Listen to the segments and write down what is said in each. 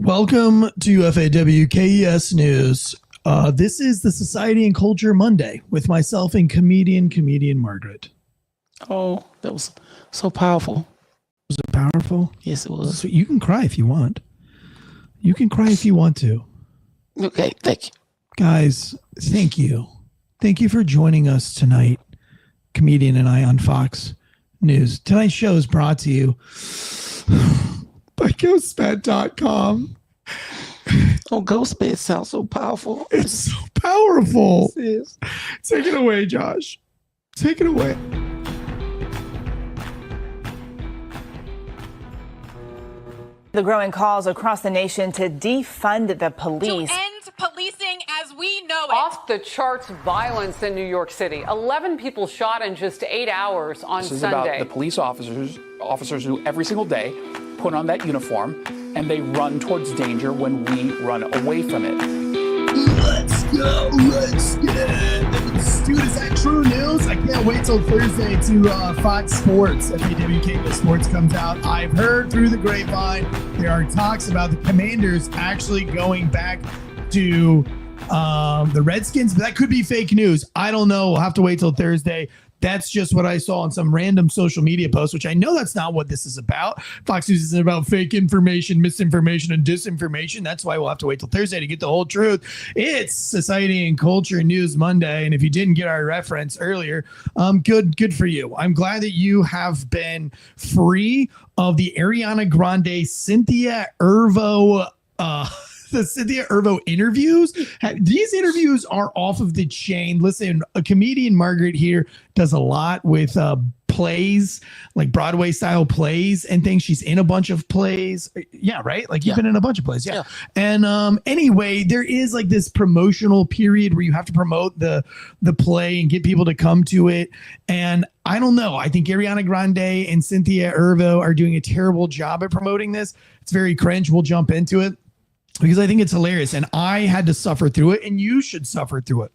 Welcome to FAWKES News. This is the Society and Culture Monday with myself and comedian Margaret. Oh, that was so powerful. Was it powerful? Yes, it was. So you can cry if you want. You can cry if you want to. Okay, thank you. Guys, thank you. Thank you for joining us tonight, comedian and I on Fox News. Tonight's show is brought to you by ghostbed.com. Oh, Ghostbed sounds so powerful. It's so powerful. It is. Take it away, Josh. Take it away. The growing calls across the nation to defund the police. To end policing as we know it. Off the charts violence in New York City. 11 people shot in just 8 hours on This is Sunday. about the police officers who every single day put on that uniform and they run towards danger when we run away from it. Let's go. Let's do this. Is that true news? I can't wait till Thursday to Fox Sports. FAWK Sports comes out. I've heard through the grapevine there are talks about the Commanders actually going back to the Redskins, but that could be fake news. I don't know. We'll have to wait till Thursday. That's just what I saw on some random social media post, which I know that's not what this is about. Fox News isn't about fake information, misinformation, and disinformation. That's why we'll have to wait till Thursday to get the whole truth. It's Society and Culture News Monday, and if you didn't get our reference earlier, good for you. I'm glad that you have been free of the Ariana Grande, Cynthia Erivo, the Cynthia Erivo interviews. These interviews are off of the chain. Listen, a comedian, Margaret, here does a lot with plays, like Broadway style plays and things. She's in a bunch of plays. Yeah, right? Like you've been in a bunch of plays. Yeah. And anyway, there is like this promotional period where you have to promote the play and get people to come to it. And I don't know. I think Ariana Grande and Cynthia Erivo are doing a terrible job at promoting this. It's very cringe. We'll jump into it, because I think it's hilarious, and I had to suffer through it, and you should suffer through it.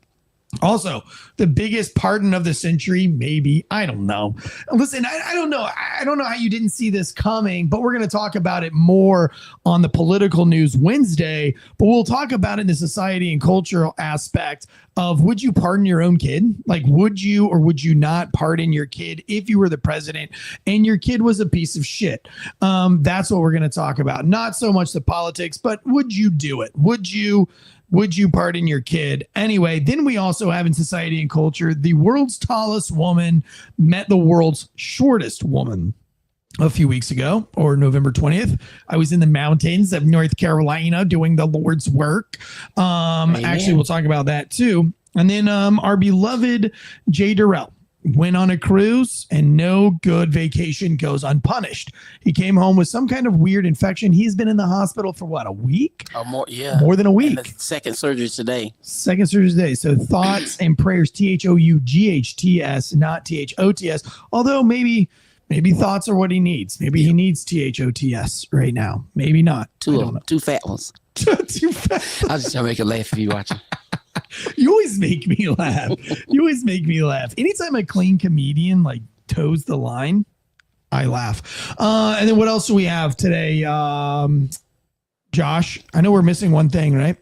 Also, the biggest pardon of the century, maybe. I don't know. Listen, I don't know. I don't know how you didn't see this coming, but we're going to talk about it more on the Political News Wednesday. But we'll talk about it in the society and cultural aspect of, would you pardon your own kid? Like, would you or would you not pardon your kid if you were the president and your kid was a piece of shit? That's what we're going to talk about. Not so much the politics, but would you do it? Would you pardon your kid? Anyway, then we also have in society and culture, the world's tallest woman met the world's shortest woman a few weeks ago, or November 20th. I was in the mountains of North Carolina doing the Lord's work. Actually, we'll talk about that too. And then our beloved Jay Durrell went on a cruise, and no good vacation goes unpunished. He came home with some kind of weird infection. He's been in the hospital for what, a week? More, yeah. More than a week. And the second surgery today. Second surgery today. So thoughts and prayers, THOUGHTS, not THOTS. Although maybe thoughts are what he needs. Maybe he needs THOTS right now. Maybe not. Two fat ones. Too fat. I was just trying to make you laugh if you watching. You always make me laugh. Anytime a clean comedian like toes the line, I laugh. And then what else do we have today? Josh, I know we're missing one thing, right?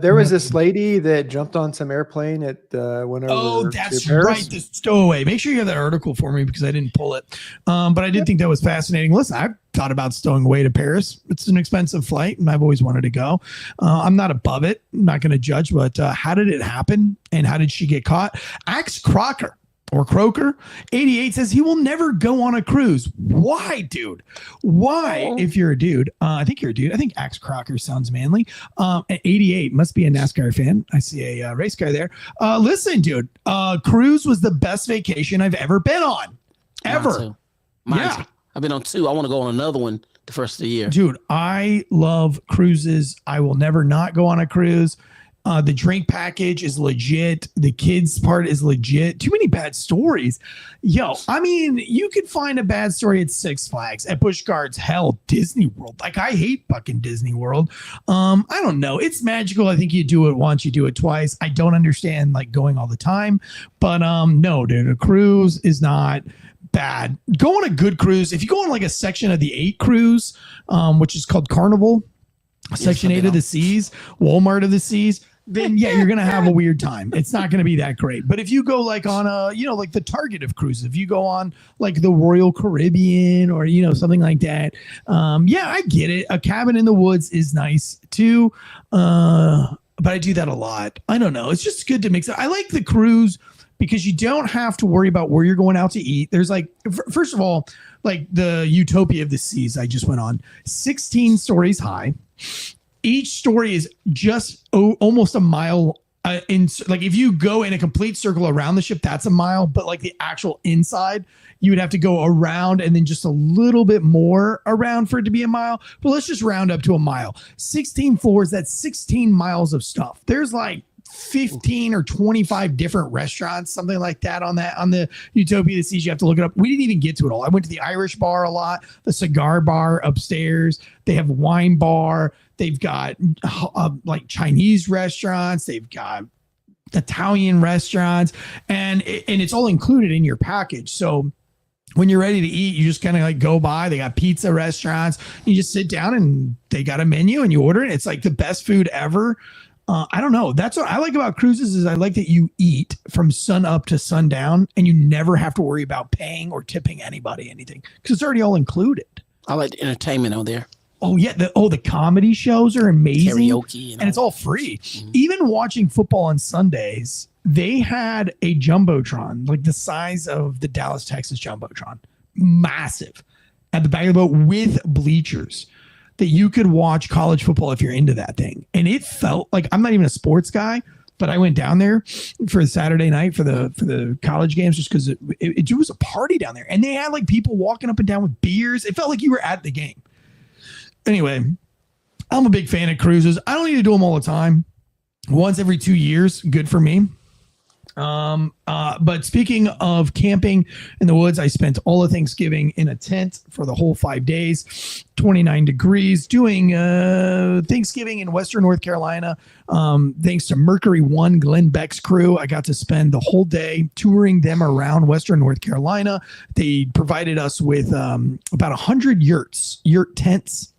There was this lady that jumped on some airplane at went over. Oh, that's right. The stowaway. Make sure you have that article for me because I didn't pull it. But I did think that was fascinating. Listen, I've thought about stowing away to Paris. It's an expensive flight, and I've always wanted to go. I'm not above it. I'm not going to judge, but how did it happen, and how did she get caught? Axe Crocker. Or Croker, 88 says he will never go on a cruise. Why, dude? Why? If you're a dude, I think you're a dude. I think Axe Crocker sounds manly. At 88, must be a NASCAR fan. I see a race car there. Listen, dude, cruise was the best vacation I've ever been on. Ever. Mine too. I've been on two. I want to go on another one the first of the year. Dude, I love cruises. I will never not go on a cruise. The drink package is legit. The kids part is legit. Too many bad stories. Yo, I mean, you could find a bad story at Six Flags, at Busch Gardens, hell, Disney World. Like, I hate fucking Disney World. I don't know. It's magical. I think you do it once, you do it twice. I don't understand like going all the time. But no, dude, a cruise is not bad. Go on a good cruise. If you go on like a section of the 8 cruise, which is called Carnival, Section 8 of the Seas, Walmart of the Seas, then yeah, you're going to have a weird time. It's not going to be that great. But if you go like on a, like the Target of cruises, if you go on like the Royal Caribbean or, something like that. Yeah, I get it. A cabin in the woods is nice too. But I do that a lot. I don't know. It's just good to mix it. I like the cruise because you don't have to worry about where you're going out to eat. There's like, first of all, like the Utopia of the Seas I just went on, 16 stories high. Each story is just almost a mile like if you go in a complete circle around the ship, that's a mile, but like the actual inside, you would have to go around and then just a little bit more around for it to be a mile. But let's just round up to a mile. 16 floors, that's 16 miles of stuff. There's like 15 or 25 different restaurants, something like that on the Utopia of the Seas. You have to look it up. We didn't even get to it all. I went to the Irish bar a lot, the cigar bar upstairs. They have a wine bar. They've got like Chinese restaurants. They've got Italian restaurants, and it's all included in your package. So when you're ready to eat, you just kind of like go by. They got pizza restaurants. You just sit down and they got a menu and you order it. It's like the best food ever. I don't know. That's what I like about cruises is I like that you eat from sun up to sundown and you never have to worry about paying or tipping anybody anything because it's already all included. I like the entertainment on there. Oh yeah, the comedy shows are amazing. Karaoke, and it's all free. Mm-hmm. Even watching football on Sundays, they had a jumbotron like the size of the Dallas, Texas jumbotron, massive, at the back of the boat with bleachers that you could watch college football if you're into that thing. And it felt like I'm not even a sports guy, but I went down there for Saturday night for the college games just because it was a party down there, and they had like people walking up and down with beers. It felt like you were at the game. Anyway, I'm a big fan of cruises. I don't need to do them all the time. Once every 2 years, good for me. But speaking of camping in the woods, I spent all of Thanksgiving in a tent for the whole 5 days, 29 degrees, doing Thanksgiving in Western North Carolina. Thanks to Mercury One, Glenn Beck's crew, I got to spend the whole day touring them around Western North Carolina. They provided us with about 100 yurt tents,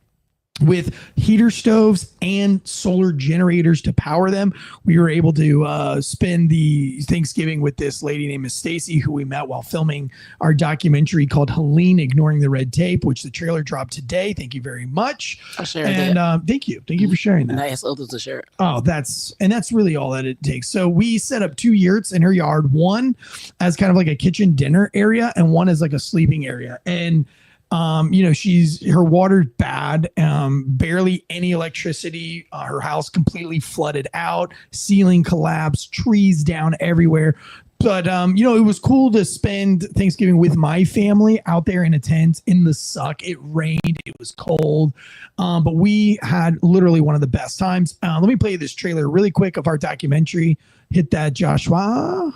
with heater stoves and solar generators to power them. We were able to spend the Thanksgiving with this lady named Stacy, who we met while filming our documentary called Helene Ignoring the Red Tape, which the trailer dropped today. Thank you very much. I shared that. Thank you for sharing that. And I asked others to share it. Oh, that's really all that it takes. So we set up 2 yurts in her yard, one as kind of like a kitchen dinner area and one as like a sleeping area. And her water's bad, barely any electricity. Her house completely flooded out, ceiling collapsed, trees down everywhere. But, it was cool to spend Thanksgiving with my family out there in a tent in the suck. It rained. It was cold. But we had literally one of the best times. Let me play this trailer really quick of our documentary. Hit that, Joshua.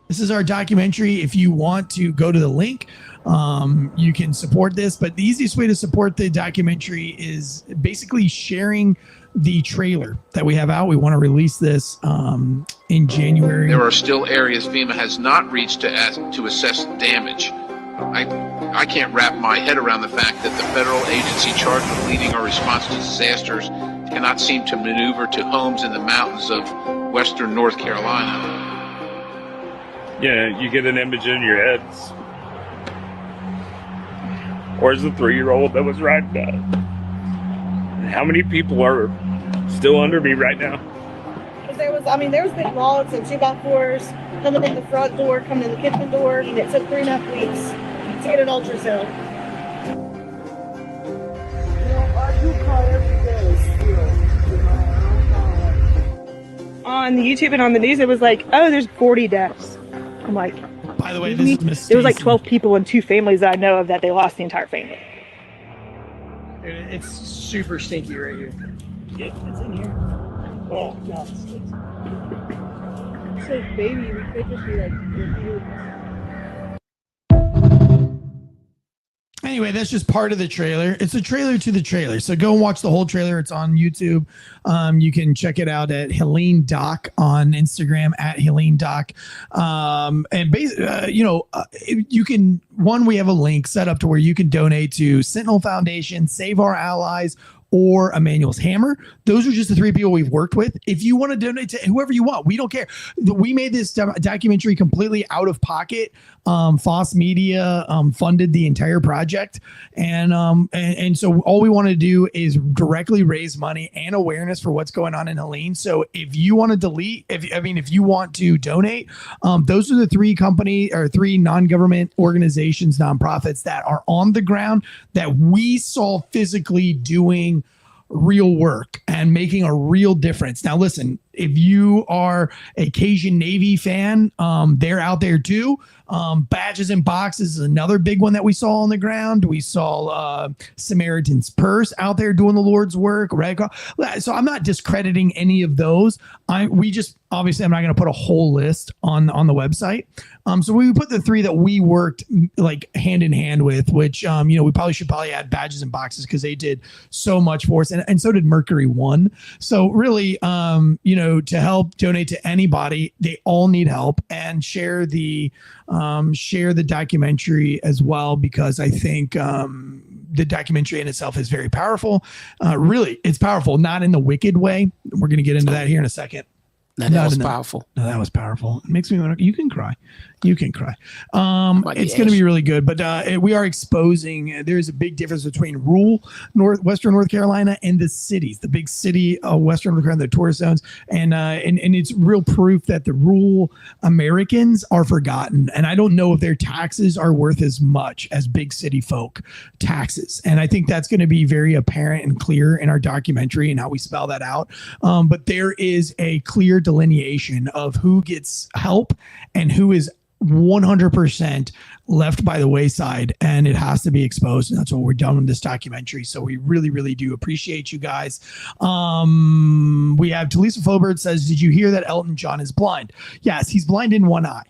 This is our documentary. If you want to go to the link, you can support this. But the easiest way to support the documentary is basically sharing the trailer that we have out. We want to release this in January. There are still areas FEMA has not reached to assess damage. I can't wrap my head around the fact that the federal agency charged with leading our response to disasters cannot seem to maneuver to homes in the mountains of western North Carolina. Yeah, you get an image in your head. Where's the 3-year-old that was riding that? How many people are still under me right now? There was big logs and 2x4s coming in the front door, coming in the kitchen door, and it took 3.5 weeks to get an ultrasound. I do call every day still. On the YouTube and on the news, it was like, oh, there's 40 deaths. I'm like, by the way, this is Miss there was like 12 people and 2 families that I know of that they lost the entire family. It's super stinky right here. Yeah, it's in here. Oh, God. So, baby, we could just be like, Anyway, that's just part of the trailer. It's a trailer to the trailer. So go and watch the whole trailer. It's on YouTube. You can check it out at Helene Doc on Instagram at Helene Doc. You can, we have a link set up to where you can donate to Sentinel Foundation, Save Our Allies, or Emmanuel's Hammer. Those are just the 3 people we've worked with. If you want to donate to whoever you want, we don't care. We made this documentary completely out of pocket. Foss Media funded the entire project, and so all we want to do is directly raise money and awareness for what's going on in Helene. So if you want to if you want to donate, those are the 3 non-government organizations, nonprofits that are on the ground that we saw physically doing real work and making a real difference. Now, listen, if you are a Cajun Navy fan, they're out there too. Badges and Boxes is another big one that we saw on the ground. We saw Samaritan's Purse out there doing the Lord's work. Red Cross. So I'm not discrediting any of those. Obviously I'm not going to put a whole list on the website. So we put the 3 that we worked like hand in hand with, which we should add Badges and Boxes because they did so much for us, and so did Mercury One. So really, to help donate to anybody, they all need help, and share the documentary as well, because I think the documentary in itself is very powerful. Really, it's powerful, not in the wicked way. We're going to get into that here in a second. That was powerful. No, that was powerful. It makes me want to. You can cry. You can cry. It's going to be really good. But we are exposing. There's a big difference between rural Western North Carolina and the cities, the big city of Western North Carolina, the tourist zones, and it's real proof that the rural Americans are forgotten. And I don't know if their taxes are worth as much as big city folk taxes. And I think that's going to be very apparent and clear in our documentary and how we spell that out. But there is a clear delineation of who gets help and who is 100% left by the wayside, and it has to be exposed. And that's what we're done with this documentary. So we really, really do appreciate you guys. We have Talisa Fobert says, did you hear that Elton John is blind? Yes, he's blind in one eye.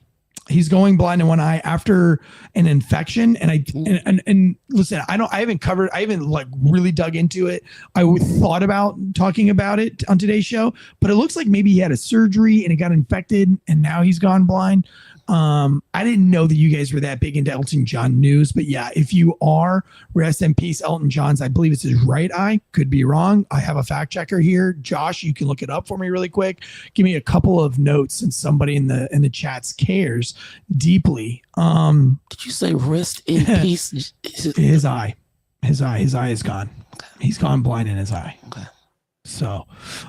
He's going blind in one eye after an infection. And listen, I haven't like really dug into it. I thought about talking about it on today's show, but it looks like maybe he had a surgery and it got infected and now he's gone blind. I didn't know that you guys were that big into Elton John news, but yeah, if you are, rest in peace, Elton John's, I believe it's his right eye. Could be wrong. I have a fact checker here. Josh, you can look it up for me really quick. Give me a couple of notes since somebody in the chats cares deeply. Did you say rest in peace? His eye is gone. Okay. He's gone blind in his eye. Okay. So,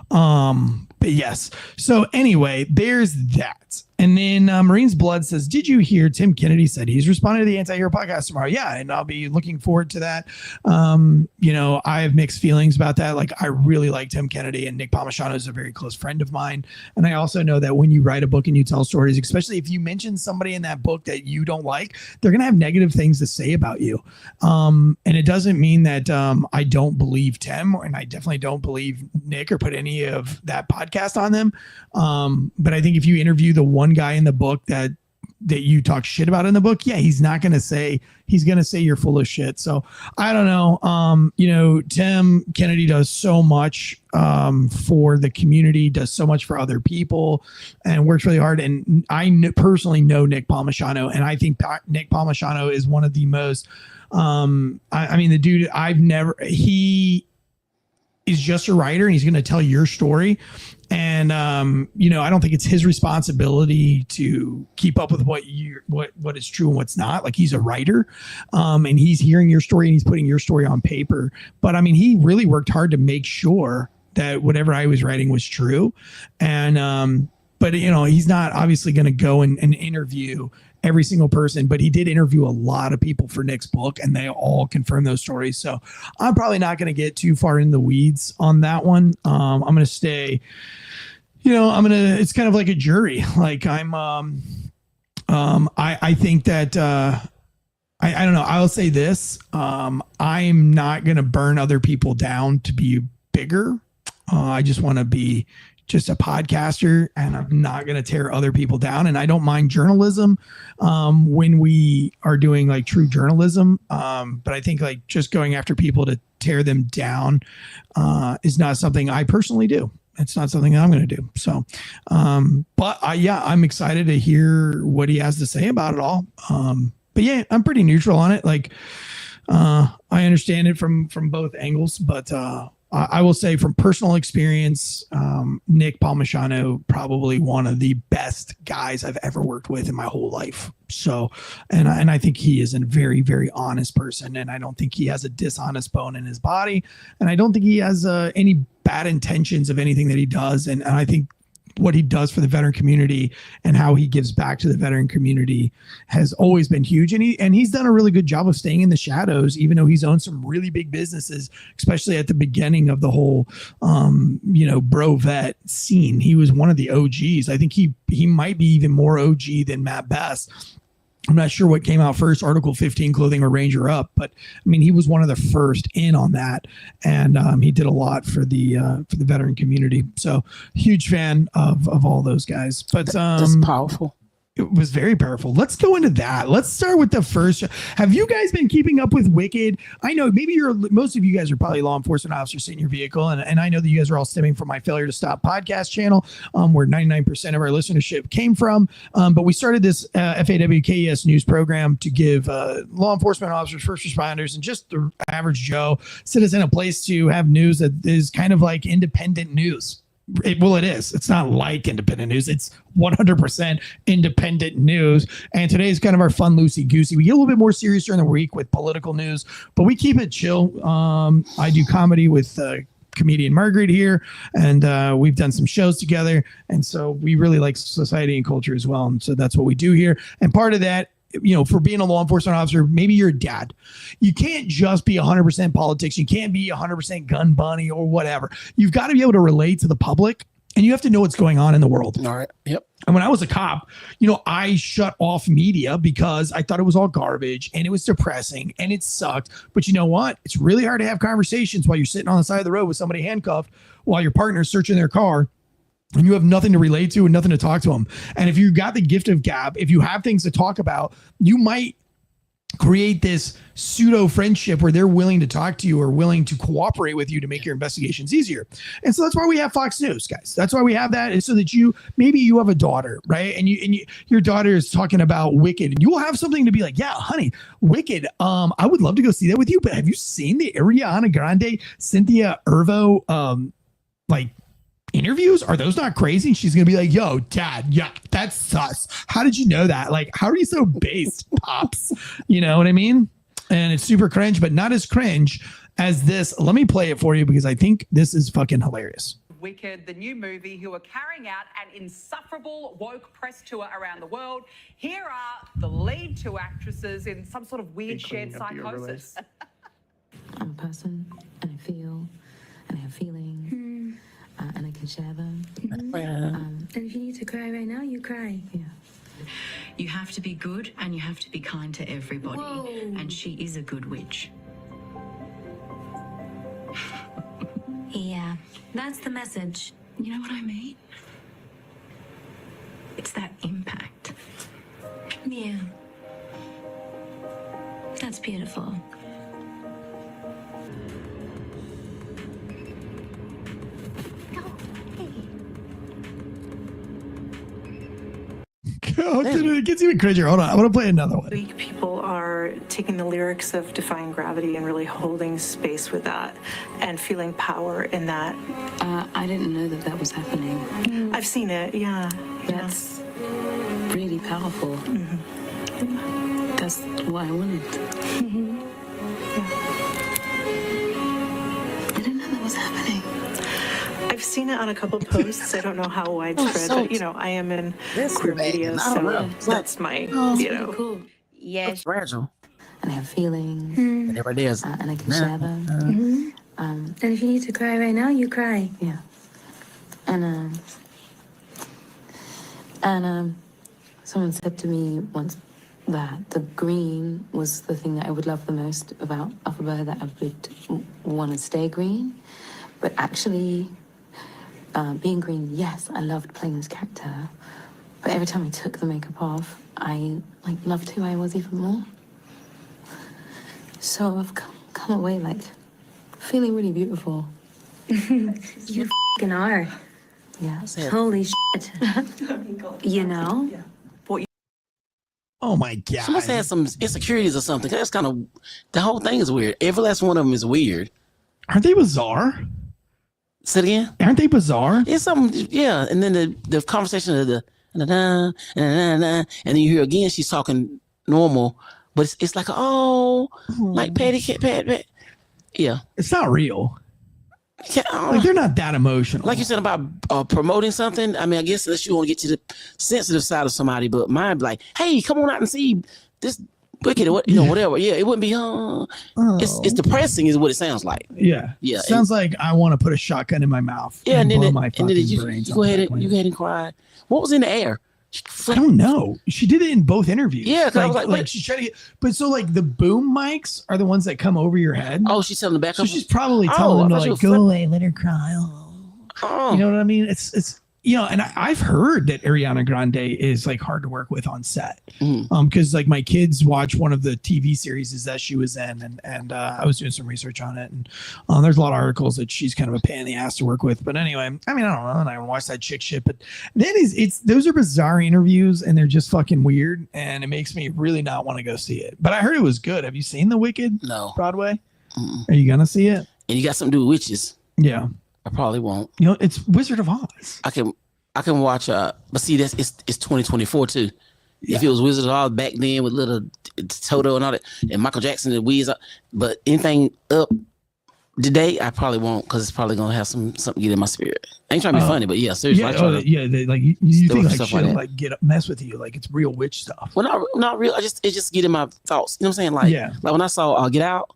but yes. So anyway, there's that. And then Marine's Blood says, did you hear Tim Kennedy said he's responding to the Anti-Hero podcast tomorrow? Yeah, and I'll be looking forward to that. I have mixed feelings about that. Like, I really like Tim Kennedy, and Nick Palmisano is a very close friend of mine. And I also know that when you write a book and you tell stories, especially if you mention somebody in that book that you don't like, they're going to have negative things to say about you. And it doesn't mean that I don't believe Tim, and I definitely don't believe Nick or put any of that podcast on them. But I think if you interview the one guy in the book that you talk shit about in the book, yeah, he's going to say you're full of shit. So I don't know. Tim Kennedy does so much for the community, does so much for other people, and works really hard. And I personally know Nick Palmisano, and I think Nick Palmisano is one of the most the dude he is just a writer, and he's going to tell your story. And, I don't think it's his responsibility to keep up with what is true and what's not. Like, he's a writer, and he's hearing your story and he's putting your story on paper. But he really worked hard to make sure that whatever I was writing was true. And, but he's not obviously going to go and interview every single person, but he did interview a lot of people for Nick's book, and they all confirm those stories. So I'm probably not going to get too far in the weeds on that one. I'm going to stay, it's kind of like a jury. Like I think that, I don't know. I'll say this. I'm not going to burn other people down to be bigger. I just want to be just a podcaster, and I'm not going to tear other people down. And I don't mind journalism when we are doing like true journalism. But I think like just going after people to tear them down is not something I personally do. It's not something I'm going to do. So, but I'm excited to hear what he has to say about it all. But yeah, I'm pretty neutral on it. Like, I understand it from both angles, but I will say from personal experience, Nick Palmisano, probably one of the best guys I've ever worked with in my whole life. So, and I think he is a very, very honest person, and I don't think he has a dishonest bone in his body, and I don't think he has any bad intentions of anything that he does. And I think what he does for the veteran community and how he gives back to the veteran community has always been huge. And he's done a really good job of staying in the shadows, even though he's owned some really big businesses, especially at the beginning of the whole, bro vet scene. He was one of the OGs. I think he might be even more OG than Matt Best. I'm not sure what came out first, Article 15 clothing or Ranger Up, but I mean, he was one of the first in on that, and he did a lot for the veteran community. So huge fan of all those guys. But that's powerful. It was very powerful. Let's go into that. Let's start with the first. Have you guys been keeping up with Wicked? I know maybe most of you guys are probably law enforcement officers sitting in your vehicle. And I know that you guys are all stemming from my Failure to Stop podcast channel, where 99% of our listenership came from. But we started this FAWKES news program to give law enforcement officers, first responders, and just the average Joe citizen a place to have news that is kind of like independent news. It is. It's not like independent news. It's 100% independent news. And today is kind of our fun, loosey-goosey. We get a little bit more serious during the week with political news, but we keep it chill. I do comedy with comedian Margaret here, and we've done some shows together. And so we really like society and culture as well. And so that's what we do here. And part of that, for being a law enforcement officer, maybe you're a dad. You can't just be 100% politics. You can't be 100% gun bunny or whatever. You've got to be able to relate to the public, and you have to know what's going on in the world. All right. Yep. And when I was a cop, I shut off media because I thought it was all garbage and it was depressing and it sucked. But you know what? It's really hard to have conversations while you're sitting on the side of the road with somebody handcuffed while your partner's searching their car, and you have nothing to relate to and nothing to talk to them. And if you got the gift of gab, if you have things to talk about, you might create this pseudo friendship where they're willing to talk to you or willing to cooperate with you to make your investigations easier. And so that's why we have Fox News, guys. That's why we have that, is so that maybe you have a daughter, right? And your daughter is talking about Wicked, and you will have something to be like, yeah, honey, Wicked. I would love to go see that with you, but have you seen the Ariana Grande, Cynthia Erivo, interviews? Are those not crazy? And she's gonna be like, yo, dad, yeah, that's sus. How did you know that? Like, how are you so based, pops? You know what I mean? And it's super cringe, but not as cringe as this. Let me play it for you because I think this is fucking hilarious. Wicked, the new movie, who are carrying out an insufferable woke press tour around the world. Here are the lead two actresses in some sort of weird shared psychosis. I'm a person, and I feel, and I have feelings. And I can share them. And if you need to cry right now, you cry. Yeah. You have to be good and you have to be kind to everybody. Whoa. And she is a good witch. Yeah, that's the message. You know what I mean? It's that impact. Yeah. That's beautiful. It gets even cringier. Hold on. I want to play another one. Weak people are taking the lyrics of Defying Gravity and really holding space with that and feeling power in that. I didn't know that was happening. I've seen it, yeah. That's really powerful. Mm-hmm. That's what I wanted. Mm-hmm. Yeah. I didn't know that was happening. I've seen it on a couple posts. I don't know how widespread, but I am in queer media, so that's my, Cool. Yes. Fragile. And I have feelings. And everybody is. And I can share them. And if you need to cry right now, you cry. Yeah. And someone said to me once that the green was the thing that I would love the most about Alphabet, that I would want to stay green. But actually, being green, yes, I loved playing this character. But every time I took the makeup off, I loved who I was even more. So I've come away feeling really beautiful. You f***ing are. Yeah. Holy shit. You know? Oh my God. She must have some insecurities or something. That's kind of, the whole thing is weird. Every last one of them is weird. Aren't they bizarre? Say it again? Aren't they bizarre? It's something, yeah. And then the conversation of the and then you hear again she's talking normal, but it's like, like patty cat, pat. Yeah. It's not real. They're not that emotional. Like you said about promoting something. I mean, I guess unless you want to get to the sensitive side of somebody, but mine be like, hey, come on out and see this wicked or whatever. Yeah, it wouldn't be. It's depressing, is what it sounds like. Yeah. It sounds like I want to put a shotgun in my mouth. Yeah, and then you go ahead and cry. What was in the air? I don't know. She did it in both interviews. Yeah, I was like she's trying to get. But so the boom mics are the ones that come over your head. Oh, she's telling the back. So she's probably telling them to go away, let her cry. You know what I mean? It's and I've heard that Ariana Grande is hard to work with on set. Because my kids watch one of the TV series that she was in, and I was doing some research on it, and there's a lot of articles that she's kind of a pain in the ass to work with. But anyway, I mean, I don't know, and I watch that chick shit, but then those are bizarre interviews, and they're just fucking weird, and it makes me really not want to go see it. But I heard it was good. Have you seen The Wicked? No. Broadway? Are you gonna see it? And you got something to do with witches? Yeah. I probably won't. It's Wizard of Oz. I can watch but see it's 2024 too. Yeah. If it was Wizard of Oz back then with little Toto and all that, and Michael Jackson and Wiz, but anything up today, I probably won't, because it's probably gonna have something get in my spirit. I ain't trying to be funny, but yeah, seriously. You think shit mess with you, it's real witch stuff. Well, not real. It just get in my thoughts. You know what I'm saying? Like when I saw Get Out.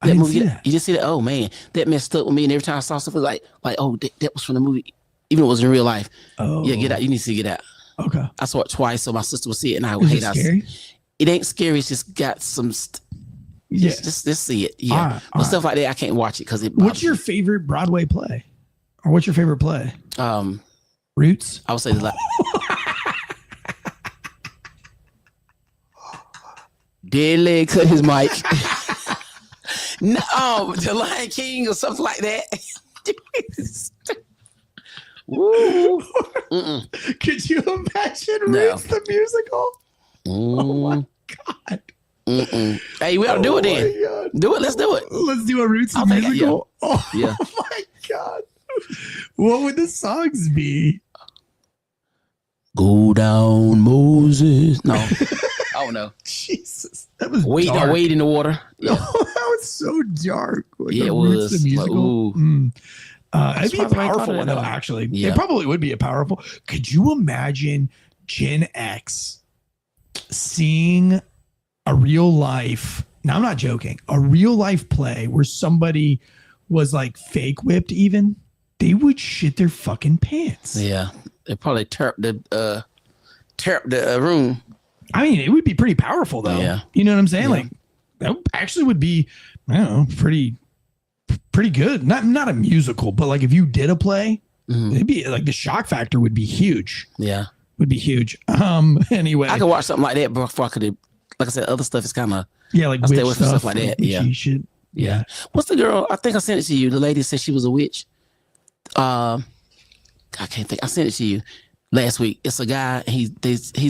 That movie, you just see that. Oh man, that messed up with me. And every time I saw something like oh, that was from the movie, even though it was in real life. Oh, yeah, Get Out. You need to see Get Out. Okay. I saw it twice, so my sister would see it, and I would hate it. It ain't scary. It's just got some. Just see it. Yeah, but stuff like that, I can't watch it because it. What's your favorite Broadway play, or what's your favorite play? Roots. I would say the. Dead leg cut his mic. No, The Lion King or something like that. Woo. Could you imagine Roots the musical? Oh my God. Hey, we ought to do it then. God. Do it. Let's do it. Let's do a Roots the musical. Yeah. Oh my God. What would the songs be? Go down, Moses. No. Oh no. Jesus. That was wade in the water. Yeah. That was so dark. Yeah, it was. The musical. It'd be a powerful one, though, actually. Yeah. It probably would be a powerful. Could you imagine Gen X seeing a real life, now I'm not joking, a real life play where somebody was fake whipped even? They would shit their fucking pants. Yeah. They probably tear up the room. I mean, it would be pretty powerful, though. Yeah. You know what I'm saying? Yeah. That actually would be, I don't know, pretty good. Not a musical, but if you did a play, it'd be the shock factor would be huge. Yeah. Would be huge. Anyway. I could watch something like that before I could, like I said, other stuff is kind of, I stay away from stuff like that. Yeah. Shit. Yeah. What's the girl? I think I sent it to you. The lady said she was a witch. I can't think. I sent it to you last week. It's a guy. He's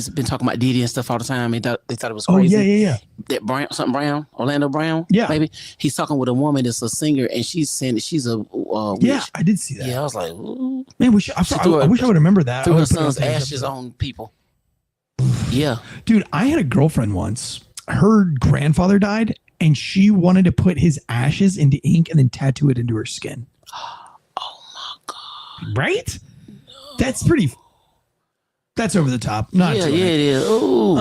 been talking about Diddy and stuff all the time. They thought it was crazy. Oh yeah. That Brown, Orlando Brown. Yeah. Maybe he's talking with a woman that's a singer, and she's saying that she's a witch. Yeah, I did see that. Yeah, I was like, ooh. Man, I wish I would remember that. Threw her son's ashes on people. Yeah, dude, I had a girlfriend once. Her grandfather died, and she wanted to put his ashes into ink and then tattoo it into her skin. Oh my God! Right? No. That's over the top. Not it is. Ooh.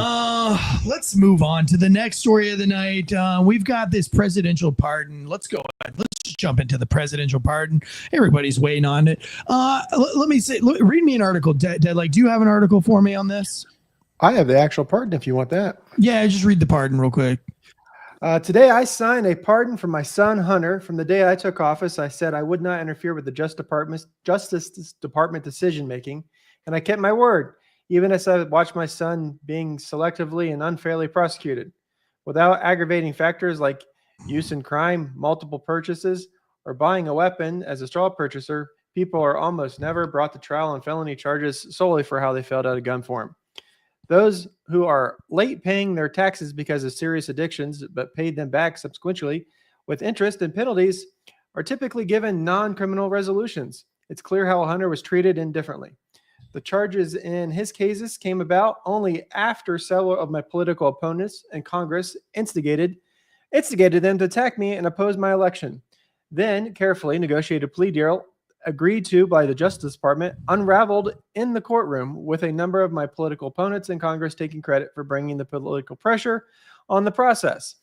Let's move on to the next story of the night. We've got this presidential pardon. Let's go ahead. Let's just jump into the presidential pardon. Everybody's waiting on it. Let me say, read me an article, Deadlight. Do you have an article for me on this? I have the actual pardon if you want that. Yeah, just read the pardon real quick. Today, I signed a pardon for my son, Hunter. From the day I took office, I said I would not interfere with the Justice Department decision-making, and I kept my word, even as I watched my son being selectively and unfairly prosecuted. Without aggravating factors like use in crime, multiple purchases, or buying a weapon as a straw purchaser, people are almost never brought to trial on felony charges solely for how they filled out a gun form. Those who are late paying their taxes because of serious addictions but paid them back subsequently with interest and penalties are typically given non-criminal resolutions. It's clear how Hunter was treated indifferently. The charges in his cases came about only after several of my political opponents in Congress instigated them to attack me and oppose my election. Then, carefully negotiated plea deal agreed to by the Justice Department unraveled in the courtroom, with a number of my political opponents in Congress taking credit for bringing the political pressure on the process.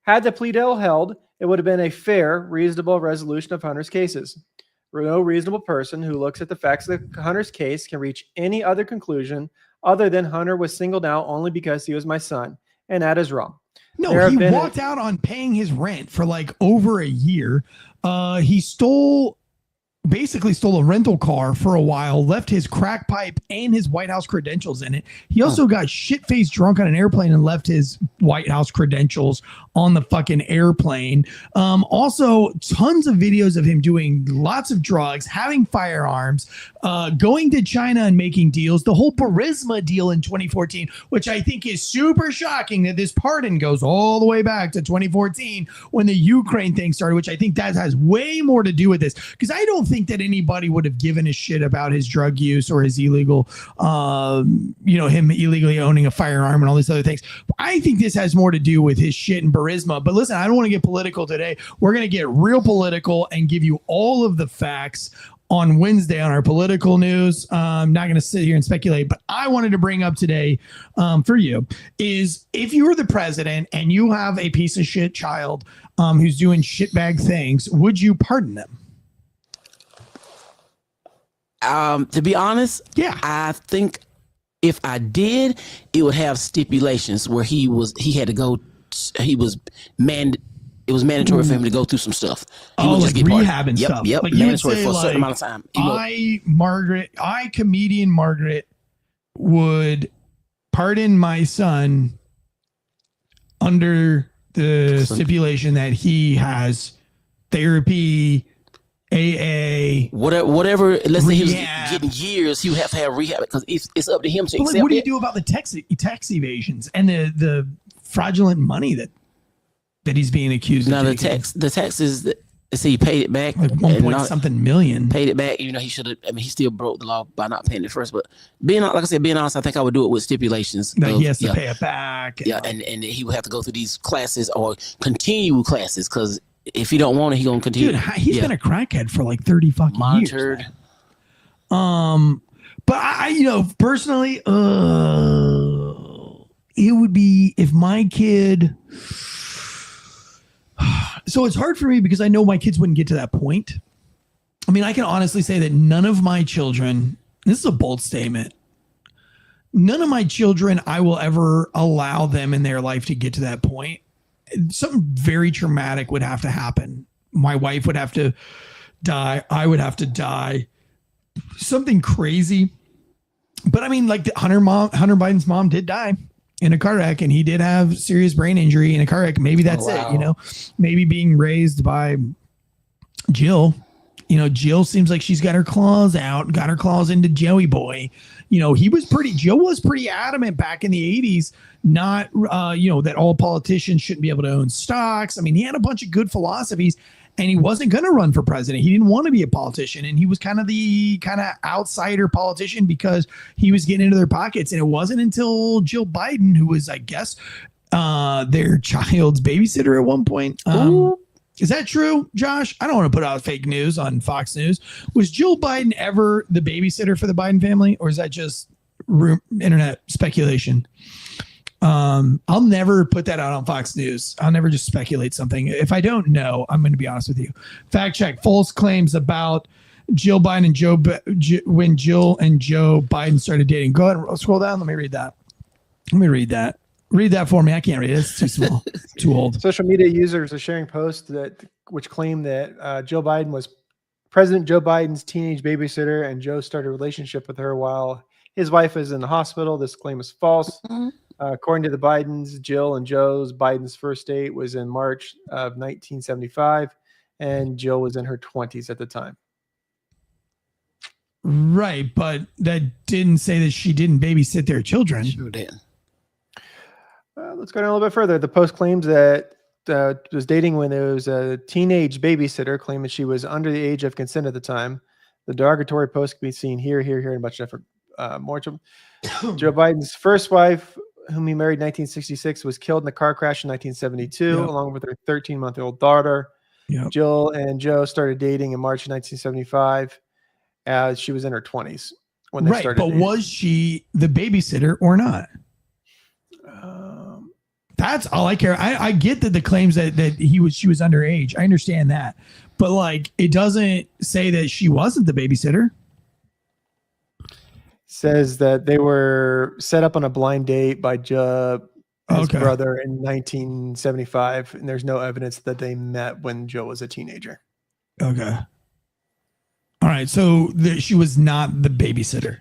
Had the plea deal held, it would have been a fair, reasonable resolution of Hunter's cases. No reasonable person who looks at the facts of Hunter's case can reach any other conclusion other than Hunter was singled out only because he was my son, and that is wrong. No, he walked out on paying his rent for like over a year. He basically stole a rental car for a while, left his crack pipe and his White House credentials in it. He also got shit-faced drunk on an airplane and left his White House credentials on the fucking airplane. Also, tons of videos of him doing lots of drugs, having firearms, going to China and making deals. The whole Burisma deal in 2014, which I think is super shocking that this pardon goes all the way back to 2014 when the Ukraine thing started, which I think that has way more to do with this, because I don't think that anybody would have given a shit about his drug use or his illegal, him illegally owning a firearm and all these other things. I think this has more to do with his shit in Burisma. But listen, I don't want to get political today. We're going to get real political and give you all of the facts on Wednesday on our political news. I'm not going to sit here and speculate, but I wanted to bring up today for you is if you were the president and you have a piece of shit child who's doing shitbag things, would you pardon them? To be honest, yeah, I think if I did, it would have stipulations where it was mandatory for him to go through some stuff. He would just get rehab and stuff. Yep, like mandatory for a certain amount of time. Comedian Margaret would pardon my son under the stipulation that he has therapy, AA, whatever. Let's say he was getting years, he would have to have rehab because it's up to him to accept. What do you do about the tax evasions and the fraudulent money that he's being accused of? Now the taxes that he paid it back, like 1 million. Paid it back. You know, he should have. I mean, he still broke the law by not paying it first. But being honest, I think I would do it with stipulations. He has to pay it back. Yeah, and he would have to go through these classes or continue classes because if he don't want it, he gonna continue. Dude, he's been a crackhead for like 30 fucking years. But I personally, it would be if my kid. So it's hard for me because I know my kids wouldn't get to that point. I mean, I can honestly say that none of my children, this is a bold statement, none of my children, I will ever allow them in their life to get to that point. Something very traumatic would have to happen. My wife would have to die. I would have to die. Something crazy. But I mean, like Hunter Biden's mom did die in a car wreck, and he did have serious brain injury in a car wreck. Maybe that's it, maybe being raised by Jill. Jill seems like she's got her claws out, got her claws into Joey boy. Jill was pretty adamant back in the 80s, not, that all politicians shouldn't be able to own stocks. I mean, he had a bunch of good philosophies, and he wasn't going to run for president. He didn't want to be a politician, and he was kind of the outsider politician because he was getting into their pockets. And it wasn't until Jill Biden, who was, I guess, their child's babysitter at one point. Is that true, Josh? I don't want to put out fake news on Fox News. Was Jill Biden ever the babysitter for the Biden family, or is that just internet speculation? I'll never put that out on Fox News. I'll never just speculate something. If I don't know, I'm going to be honest with you. Fact check. False claims about Jill Biden and when Jill and Joe Biden started dating. Go ahead and scroll down. Let me read that. Read that for me. I can't read it. It's too small. Too old. Social media users are sharing posts which claim that Joe Biden was President Joe Biden's teenage babysitter, and Joe started a relationship with her while his wife is in the hospital. This claim is false. According to the Bidens, Jill and Biden's first date was in March of 1975, and Jill was in her 20s at the time. Right, but that didn't say that she didn't babysit their children. Sure did. Let's go down a little bit further. The post claims that was dating when there was a teenage babysitter, claiming she was under the age of consent at the time. The derogatory post can be seen here, and a bunch of different more. Joe Biden's first wife, whom he married in 1966, was killed in a car crash in 1972, along with her 13-month-old daughter. Yep. Jill and Joe started dating in March 1975 as she was in her 20s when they started dating. Was she the babysitter or not? That's all I care. I get that the claims that she was underage. I understand that, but like it doesn't say that she wasn't the babysitter. Says that they were set up on a blind date by Joe's brother in 1975, and there's no evidence that they met when Joe was a teenager. Okay. All right. So she was not the babysitter.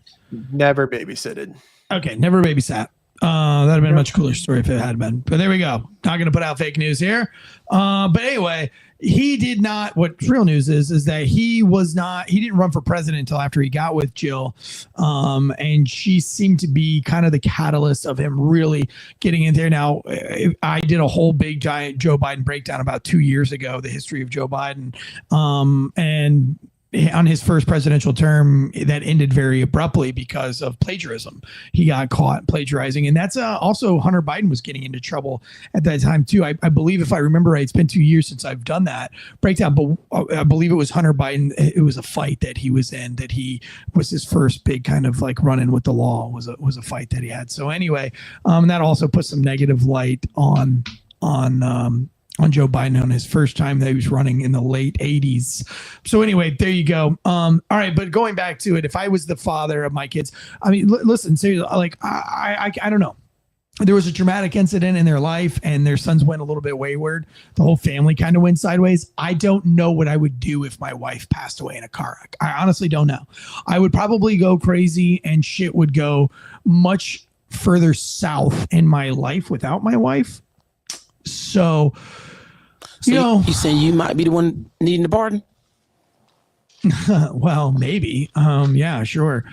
Never babysitted. Okay. Never babysat. That'd have been a much cooler story if it had been. But there we go. Not going to put out fake news here. But anyway, he did not. What's real news is that he didn't run for president until after he got with Jill. And she seemed to be kind of the catalyst of him really getting in there. Now, I did a whole big giant Joe Biden breakdown about 2 years ago, the history of Joe Biden. And on his first presidential term, that ended very abruptly because of plagiarism. He got caught plagiarizing. And that's also Hunter Biden was getting into trouble at that time, too. I believe, if I remember right, it's been 2 years since I've done that breakdown, but I believe it was Hunter Biden. It was a fight that he was in, that he was his first big kind of like run-in with the law was a fight that he had. So anyway, that also put some negative light on Joe Biden on his first time that he was running in the late 80s. So anyway, there you go. All right, but going back to it, if I was the father of my kids, I mean, listen, seriously, like I don't know. There was a traumatic incident in their life and their sons went a little bit wayward. The whole family kind of went sideways. I don't know what I would do if my wife passed away in a car wreck. I honestly don't know. I would probably go crazy and shit would go much further south in my life without my wife. So you saying you might be the one needing the pardon? Well, maybe. Yeah, sure.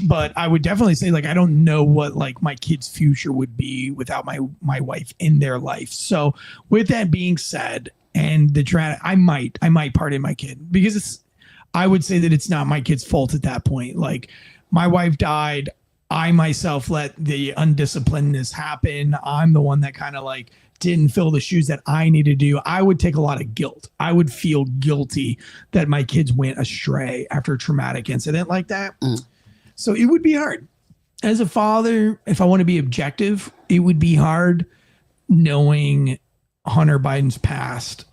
But I would definitely say, like, I don't know what like my kid's future would be without my wife in their life. So with that being said, and I might pardon my kid because I would say that it's not my kid's fault at that point. Like, my wife died. I myself let the undisciplinedness happen. I'm the one that kind of like didn't fill the shoes that I need to do. I would take a lot of guilt. I would feel guilty that my kids went astray after a traumatic incident like that. So it would be hard. As a father, if I want to be objective, it would be hard knowing Hunter Biden's past.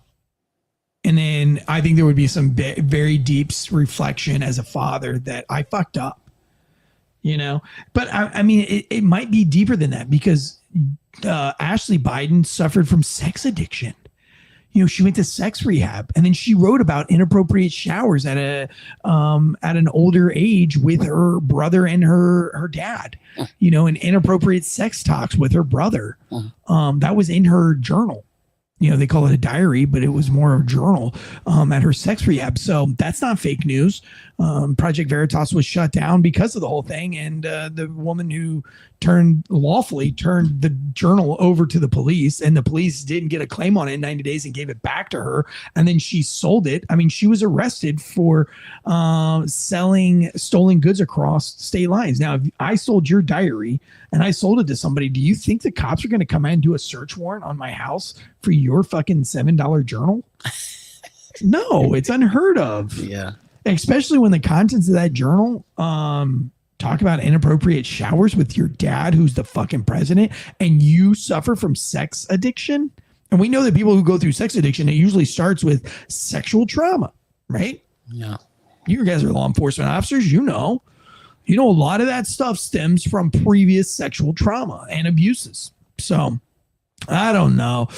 And then I think there would be some very deep reflection as a father that I fucked up, But I mean, it might be deeper than that because Ashley Biden suffered from sex addiction. She went to sex rehab, and then she wrote about inappropriate showers at an older age with her brother and her dad. And inappropriate sex talks with her brother. That was in her journal. They call it a diary, but it was more of a journal at her sex rehab. So that's not fake news. Project Veritas was shut down because of the whole thing. And the woman who lawfully turned the journal over to the police, and the police didn't get a claim on it in 90 days and gave it back to her. And then she sold it. I mean, she was arrested for selling stolen goods across state lines. Now, if I sold your diary and I sold it to somebody, do you think the cops are going to come in and do a search warrant on my house for your fucking $7 journal? No, it's unheard of. Yeah. Especially when the contents of that journal talk about inappropriate showers with your dad, who's the fucking president, and you suffer from sex addiction. And we know that people who go through sex addiction, it usually starts with sexual trauma, right? Yeah. You guys are law enforcement officers, a lot of that stuff stems from previous sexual trauma and abuses. So I don't know,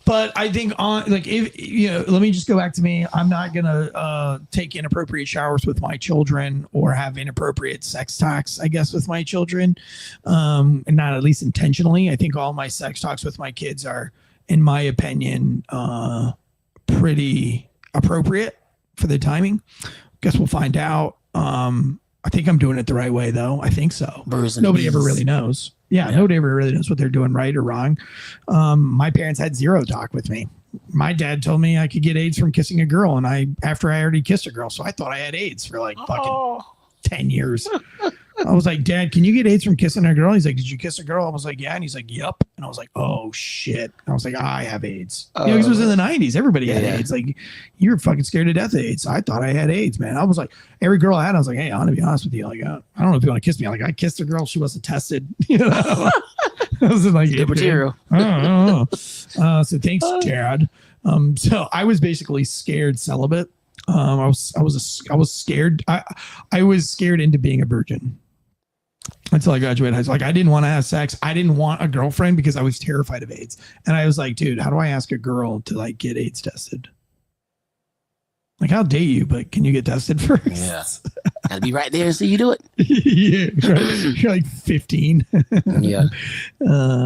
but I think if let me just go back to me. I'm not gonna take inappropriate showers with my children or have inappropriate sex talks, I guess, with my children, and not at least intentionally. I think all my sex talks with my kids are, in my opinion, pretty appropriate for the timing. Guess we'll find out. I think I'm doing it the right way, though. I think so. Nobody ever really knows. Yeah, nobody ever really knows what they're doing right or wrong. My parents had zero talk with me. My dad told me I could get AIDS from kissing a girl, and after I already kissed a girl, so I thought I had AIDS for like fucking 10 years. I was like, Dad, can you get AIDS from kissing a girl? He's like, did you kiss a girl? I was like, yeah. And he's like, yep. And I was like, oh shit. And I was like, I have AIDS. Because it was in the 90s. Everybody had AIDS. Like, you were fucking scared to death of AIDS. I thought I had AIDS, man. I was like, every girl I had, I was like, hey, I want to be honest with you. Like, I don't know if you want to kiss me. Like, I kissed a girl. She wasn't tested. You know? I was like, good material. I don't know. So thanks, Dad. So I was basically scared celibate. I was scared. I was scared into being a virgin until I graduated high school. Like, I didn't want to have sex. I didn't want a girlfriend because I was terrified of AIDS. And I was like, dude, how do I ask a girl to like get AIDS tested? Like, I'll date you, but can you get tested first? Yeah. Gotta be right there and see you do it. Yeah. Right. You're like 15. Yeah.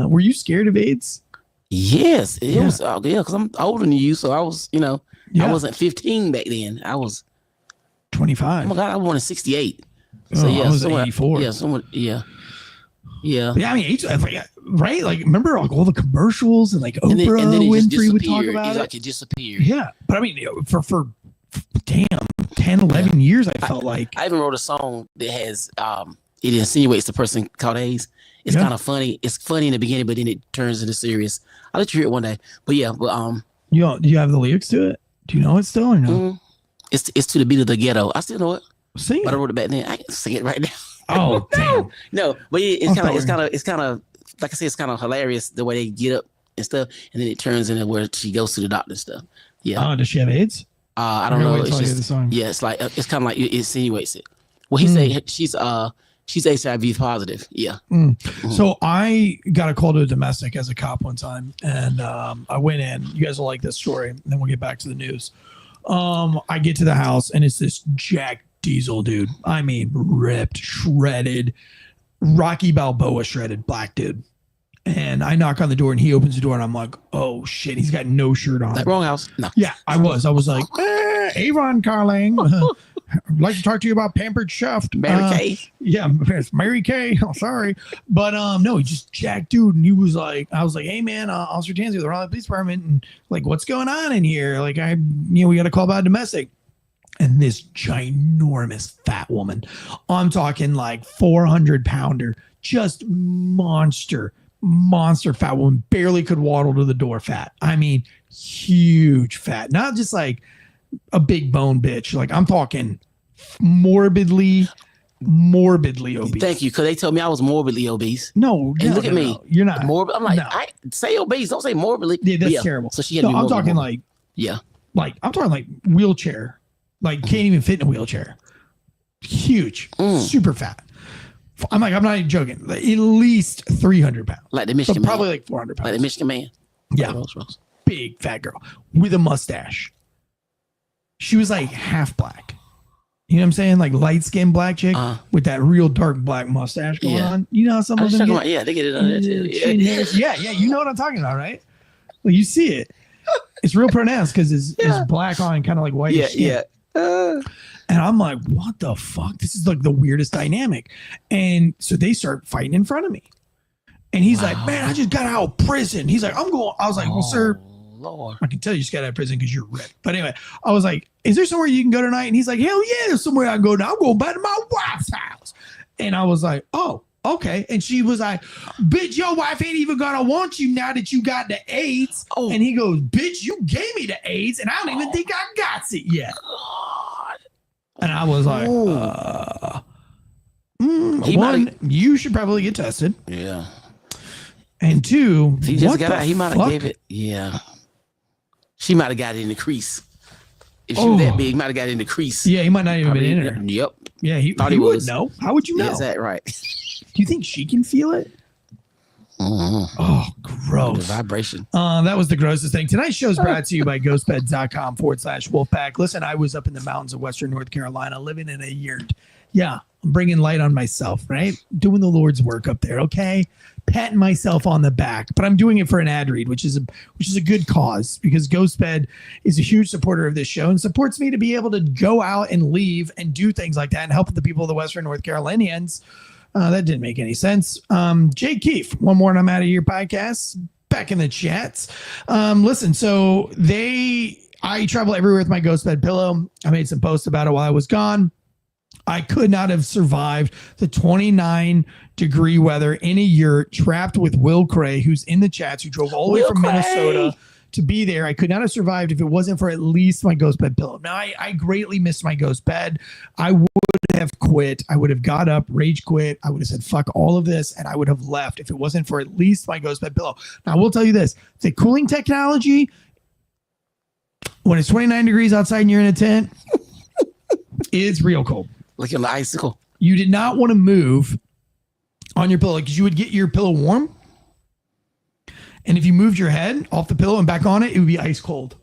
Were you scared of AIDS? Yes. It was, because I'm older than you. So I was, I wasn't 15 back then. I was 25. Oh my God, I was born in 68. So I was 84. Yeah. Yeah, I mean, AIDS, right? Like, remember like all the commercials and like Oprah and then Winfrey would talk about it? Like it disappeared. Yeah, but I mean, for damn 10, 11 years, I felt like. I even wrote a song that has it insinuates the person called AIDS. It's kind of funny. It's funny in the beginning, but then it turns into serious. I'll let you hear it one day. But yeah, do you have the lyrics to it? Do you know it still or no? Mm-hmm. It's to the beat of the ghetto. I still know it. Sing it. But I wrote it back then. I can sing it right now. Oh, damn. No, but it's kind of like I said, it's kind of hilarious the way they get up and stuff, and then it turns into where she goes to the doctor and stuff. Yeah. Oh, does she have AIDS? I don't know. It's just, it's like it's kind of like it insinuates it. Well, he said she's HIV positive. Yeah. Mm-hmm. So I got a call to a domestic as a cop one time, and I went in. You guys will like this story, and then we'll get back to the news. I get to the house, and it's this Jack Diesel dude. I mean, ripped, shredded, Rocky Balboa shredded black dude. And I knock on the door, and he opens the door, and I'm like, oh shit, he's got no shirt on. That wrong house. No. Yeah, I was like, Avon calling. I'd like to talk to you about Pampered Chef. Mary Kay. Yeah, it's Mary Kay. Oh, sorry. But no, he's just Jack dude. And he was like, I was like, hey man, Officer Tansy with the Raleigh Police Department. And like, what's going on in here? Like, we got a call about a domestic. And this ginormous fat woman, I'm talking like 400-pounder, just monster fat woman, barely could waddle to the door fat. I mean, huge fat, not just like a big bone bitch. Like, I'm talking morbidly obese. Thank you, because they told me I was morbidly obese. No, look at me. You're not morbid. I'm like, I say obese, don't say morbidly. Yeah, that's terrible. So she had to be I'm talking morbid. I'm talking like wheelchair, like can't even fit in a wheelchair. Huge, super fat. I'm like, I'm not even joking. Like, at least 300 pounds. Like the Michigan man. Probably like 400 pounds. Like the Michigan man. Yeah. Rose. Big fat girl with a mustache. She was like half black. You know what I'm saying? Like light skinned black chick with that real dark black mustache going on. You know how some of them get? Yeah, they get it on there too. Yeah, you know what I'm talking about, right? Well, you see it. It's real pronounced because it's black on kind of like white. Yeah. And I'm like, what the fuck? This is like the weirdest dynamic. And so they start fighting in front of me. And he's like, man, I just got out of prison. He's like, I'm going. I was like, well, sir, Lord. I can tell you just got out of prison because you're ripped. But anyway, I was like, is there somewhere you can go tonight? And he's like, hell yeah, there's somewhere I can go now. I'm going back to my wife's house. And I was like, oh, okay. And she was like, bitch, your wife ain't even gonna want you now that you got the AIDS. Oh. And he goes, bitch, you gave me the AIDS and I don't even think I got it yet. And I was like, one, you should probably get tested. Yeah. And two, he just got out. He might have gave it. Yeah. She might have got it in the crease. If she was that big, he might have got it in the crease. Yeah, he might not even been in her. Yep. Yeah, he would know. How would you know? Is that right? Do you think she can feel it? Oh, gross. The vibration. That was the grossest thing. Tonight's show is brought to you by ghostbeds.com/Wolfpack. Listen, I was up in the mountains of Western North Carolina living in a yurt. Yeah, I'm bringing light on myself, right? Doing the Lord's work up there, okay? Patting myself on the back, but I'm doing it for an ad read, which is a good cause because Ghostbed is a huge supporter of this show and supports me to be able to go out and leave and do things like that and help the people of the Western North Carolinians. That didn't make any sense. Jay Keefe, one more and I'm out of your podcast. Back in the chats. Listen, so I travel everywhere with my Ghostbed pillow. I made some posts about it while I was gone. I could not have survived the 29-degree weather in a yurt trapped with Will Cray, who's in the chats, who drove all the way from Minnesota to be there. I could not have survived if it wasn't for at least my Ghostbed pillow. Now, I greatly missed my Ghostbed. I would have quit. I would have got up, rage quit. I would have said, fuck all of this, and I would have left if it wasn't for at least my Ghostbed pillow. Now, I will tell you this. The cooling technology, when it's 29 degrees outside and you're in a tent, is real cold. Like an icicle. You did not want to move on your pillow because you would get your pillow warm. And if you moved your head off the pillow and back on it, it would be ice cold.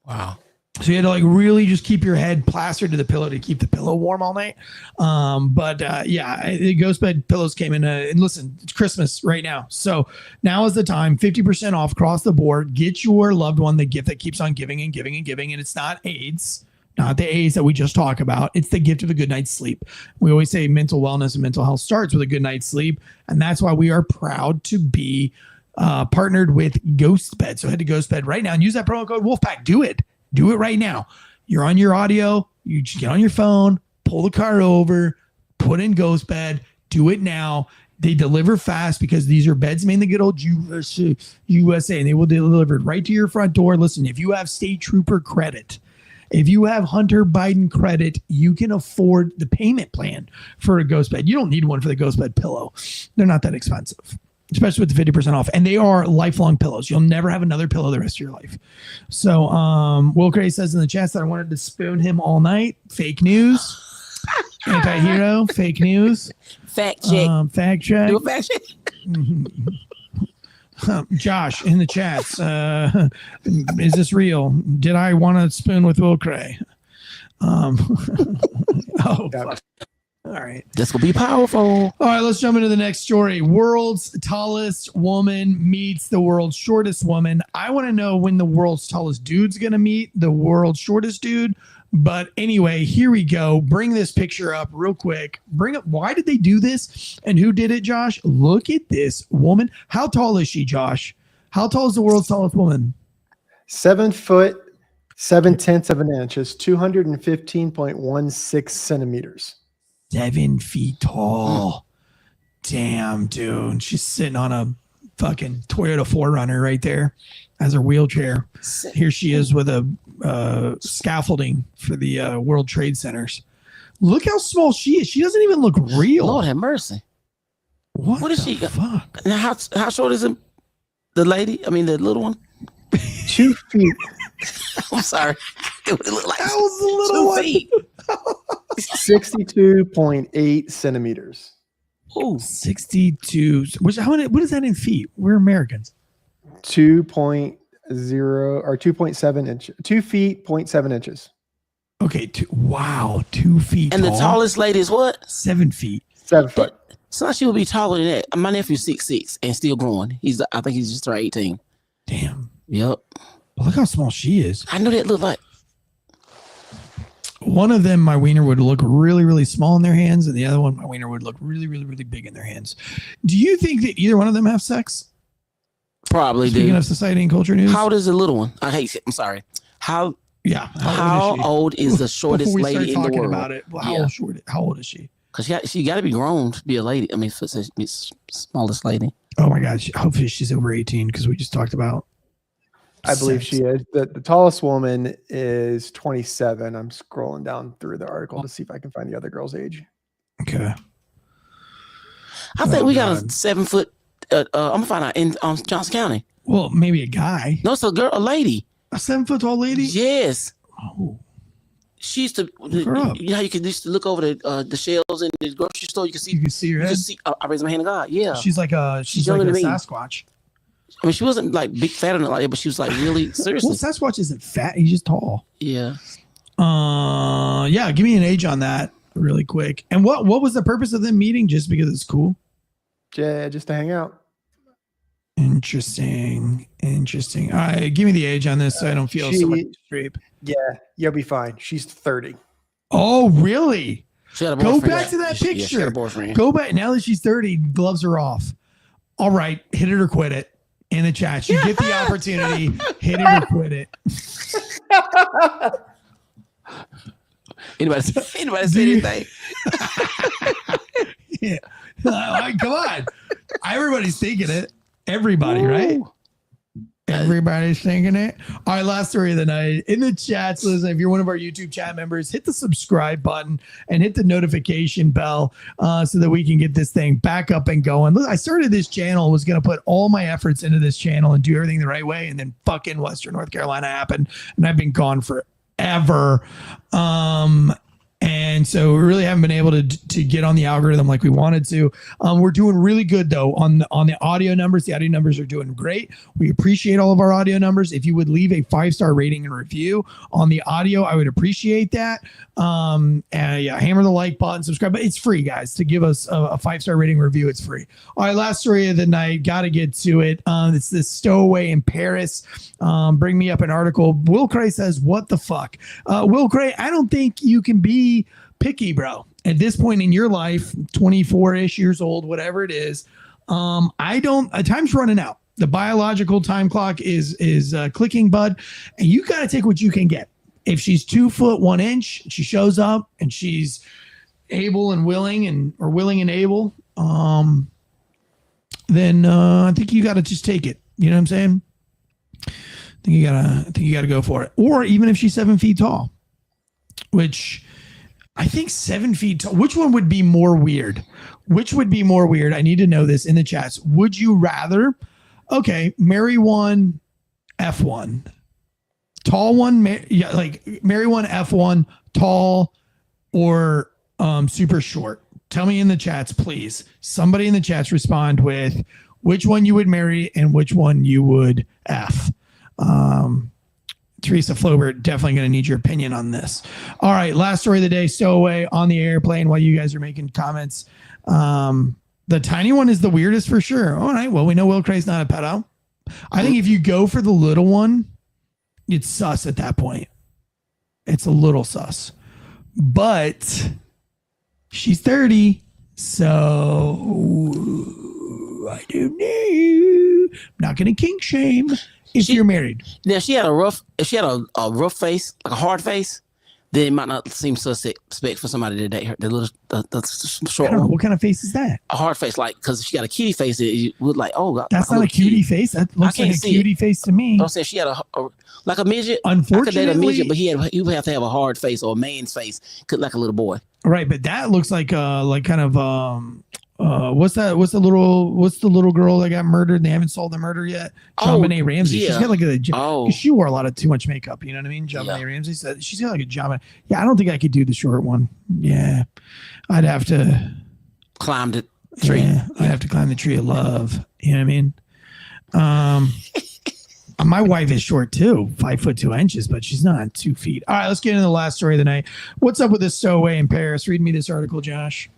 Wow. So you had to like really just keep your head plastered to the pillow to keep the pillow warm all night. The Ghostbed pillows came in. And listen, it's Christmas right now. So now is the time, 50% off across the board. Get your loved one the gift that keeps on giving and giving and giving. And it's not AIDS. Not the A's that we just talk about. It's the gift of a good night's sleep. We always say mental wellness and mental health starts with a good night's sleep. And that's why we are proud to be partnered with Ghostbed. So head to Ghostbed right now and use that promo code Wolfpack. Do it. Do it right now. You're on your audio. You just get on your phone, pull the car over, put in Ghostbed. Do it now. They deliver fast because these are beds made in the good old USA, and they will deliver it right to your front door. Listen, if you have State Trooper credit, if you have Hunter Biden credit, you can afford the payment plan for a Ghostbed. You don't need one for the Ghostbed pillow. They're not that expensive, especially with the 50% off. And they are lifelong pillows. You'll never have another pillow the rest of your life. So Will Gray says in the chat that I wanted to spoon him all night. Fake news. Anti-hero. Fake news. Fact check. Fact check. Do a fact check. Josh in the chats, is this real? Did I want to spoon with Will Cray? Fuck. All right. This will be powerful. All right, let's jump into the next story. World's tallest woman meets the world's shortest woman. I want to know when the world's tallest dude's going to meet the world's shortest dude. But anyway, here we go. Bring this picture up real quick. Bring up. Why did they do this? And who did it, Josh? Look at this woman. How tall is she, Josh? How tall is the world's tallest woman? 7 foot 7/10 of an inch is 215.16 centimeters. 7 feet tall. Damn, dude. She's sitting on a fucking Toyota 4Runner right there as her wheelchair. Here she is with a scaffolding for the World Trade Centers. Look how small she is. She doesn't even look real. Lord have mercy. What is she? Fuck? Now, how short is the lady? I mean, the little one? 2 feet. I'm sorry. It would look like that was the little 2 feet. 62.8 centimeters. Oh, 62. What is that in feet? We're Americans. 2.0 or 2.7 inches. 2 feet, 0.7 inches. Okay. 2 feet. And tall. the tallest lady is what? 7 feet. 7 foot. So she will be taller than that. My nephew's 6'6" and still growing. I think he's just 18. Damn. Yep. But look how small she is. I know that look like. One of them, my wiener would look really, really small in their hands, and the other one, my wiener would look really, really, really big in their hands. Do you think that either one of them have sex? Probably do. Speaking of society and culture news. How old is the little one? I'm sorry. How old is the shortest lady in the world? About it. Well, how old is she? Because she got to be grown to be a lady. I mean, for the smallest lady. Oh my God! Hopefully she's over 18 because we just talked about. I believe she is. The tallest woman is 27. I'm scrolling down through the article to see if I can find the other girl's age. Okay. I think we got a 7 foot. I'm gonna find out in Johnson County. Well, maybe a guy. No, it's a lady. A 7 foot tall lady. Yes. Oh. She used to, you know how you could used to look over the shelves in the grocery store. You can see her head. I raise my hand to God. Yeah, she's like a Sasquatch. I mean, she wasn't like big fat or nothing like that, but she was like really seriously. Well, Sasquatch isn't fat; he's just tall. Yeah. Yeah. Give me an age on that really quick. And what was the purpose of them meeting? Just because it's cool? Yeah, just to hang out. Interesting. All right, give me the age on this so I don't feel so much streep. Yeah, you'll be fine. She's 30. Oh, really? Go back to that picture. Yeah, she had a boyfriend. Go back. Now that she's 30, gloves are off. All right, hit it or quit it in the chat. You get the opportunity. Hit it or quit it. Anybody say anything? Yeah. Come on. Everybody's thinking it. Everybody, right? Everybody's thinking it. All right, last story of the night. In the chats, listen, if you're one of our YouTube chat members, hit the subscribe button and hit the notification bell so that we can get this thing back up and going. Look, I started this channel, was going to put all my efforts into this channel and do everything the right way, and then fucking Western North Carolina happened, and I've been gone forever. And so we really haven't been able to get on the algorithm like we wanted to. We're doing really good though on the audio numbers. The audio numbers are doing great. We appreciate all of our audio numbers. If you would leave a 5-star rating and review on the audio, I would appreciate that. And yeah, hammer the like button, subscribe. But it's free, guys. To give us a 5-star rating review, it's free. All right, last story of the night. Got to get to it. It's this stowaway in Paris. Bring me up an article. Will Cray says, "What the fuck?" Will Cray, I don't think you can be picky, bro. At this point in your life, 24-ish years old, whatever it is, time's running out. The biological time clock is clicking, bud, and you got to take what you can get. If she's 2 foot 1 inch, she shows up and she's able and willing or willing and able, then I think you got to just take it. You know what I'm saying? I think you gotta go for it. Or even if she's 7 feet tall, which I think 7 feet tall. Which one would be more weird? I need to know this in the chats. Would you rather, marry one, F one, tall one, marry one, F one, tall, or super short? Tell me in the chats, please. Somebody in the chats respond with which one you would marry and which one you would F. Teresa Flaubert, definitely going to need your opinion on this. All right, last story of the day. Stowaway on the airplane while you guys are making comments. The tiny one is the weirdest for sure. All right, well, we know Will Cray's not a pedo. I think if you go for the little one, it's sus at that point. It's a little sus. But she's 30, so I don't know. I'm not going to kink shame. If you're married. Now, if she had a rough face, like a hard face, then it might not seem suspect for somebody to date her. The short I don't know, what kind of face is that? A hard face, like, because if she got a cutie face, it would like, oh God. That's not a cutie face. That looks like a cutie face to me. Don't say she had like a midget. Unfortunately, I could date a midget, but he would have to have a hard face or a man's face, like a little boy. Right, but that looks like kind of what's the little girl that got murdered and they haven't solved the murder yet? JonBenet Ramsey. Yeah. She's got like she wore a lot of too much makeup, you know what I mean? JonBenet Ramsey said she's got like a JonBenet. Yeah, I don't think I could do the short one. Yeah. I'd have to climb the tree. Yeah, I'd have to climb the tree of love. You know what I mean? My wife is short too, 5 foot 2 inches, but she's not 2 feet. All right, let's get into the last story of the night. What's up with this stowaway in Paris? Read me this article, Josh.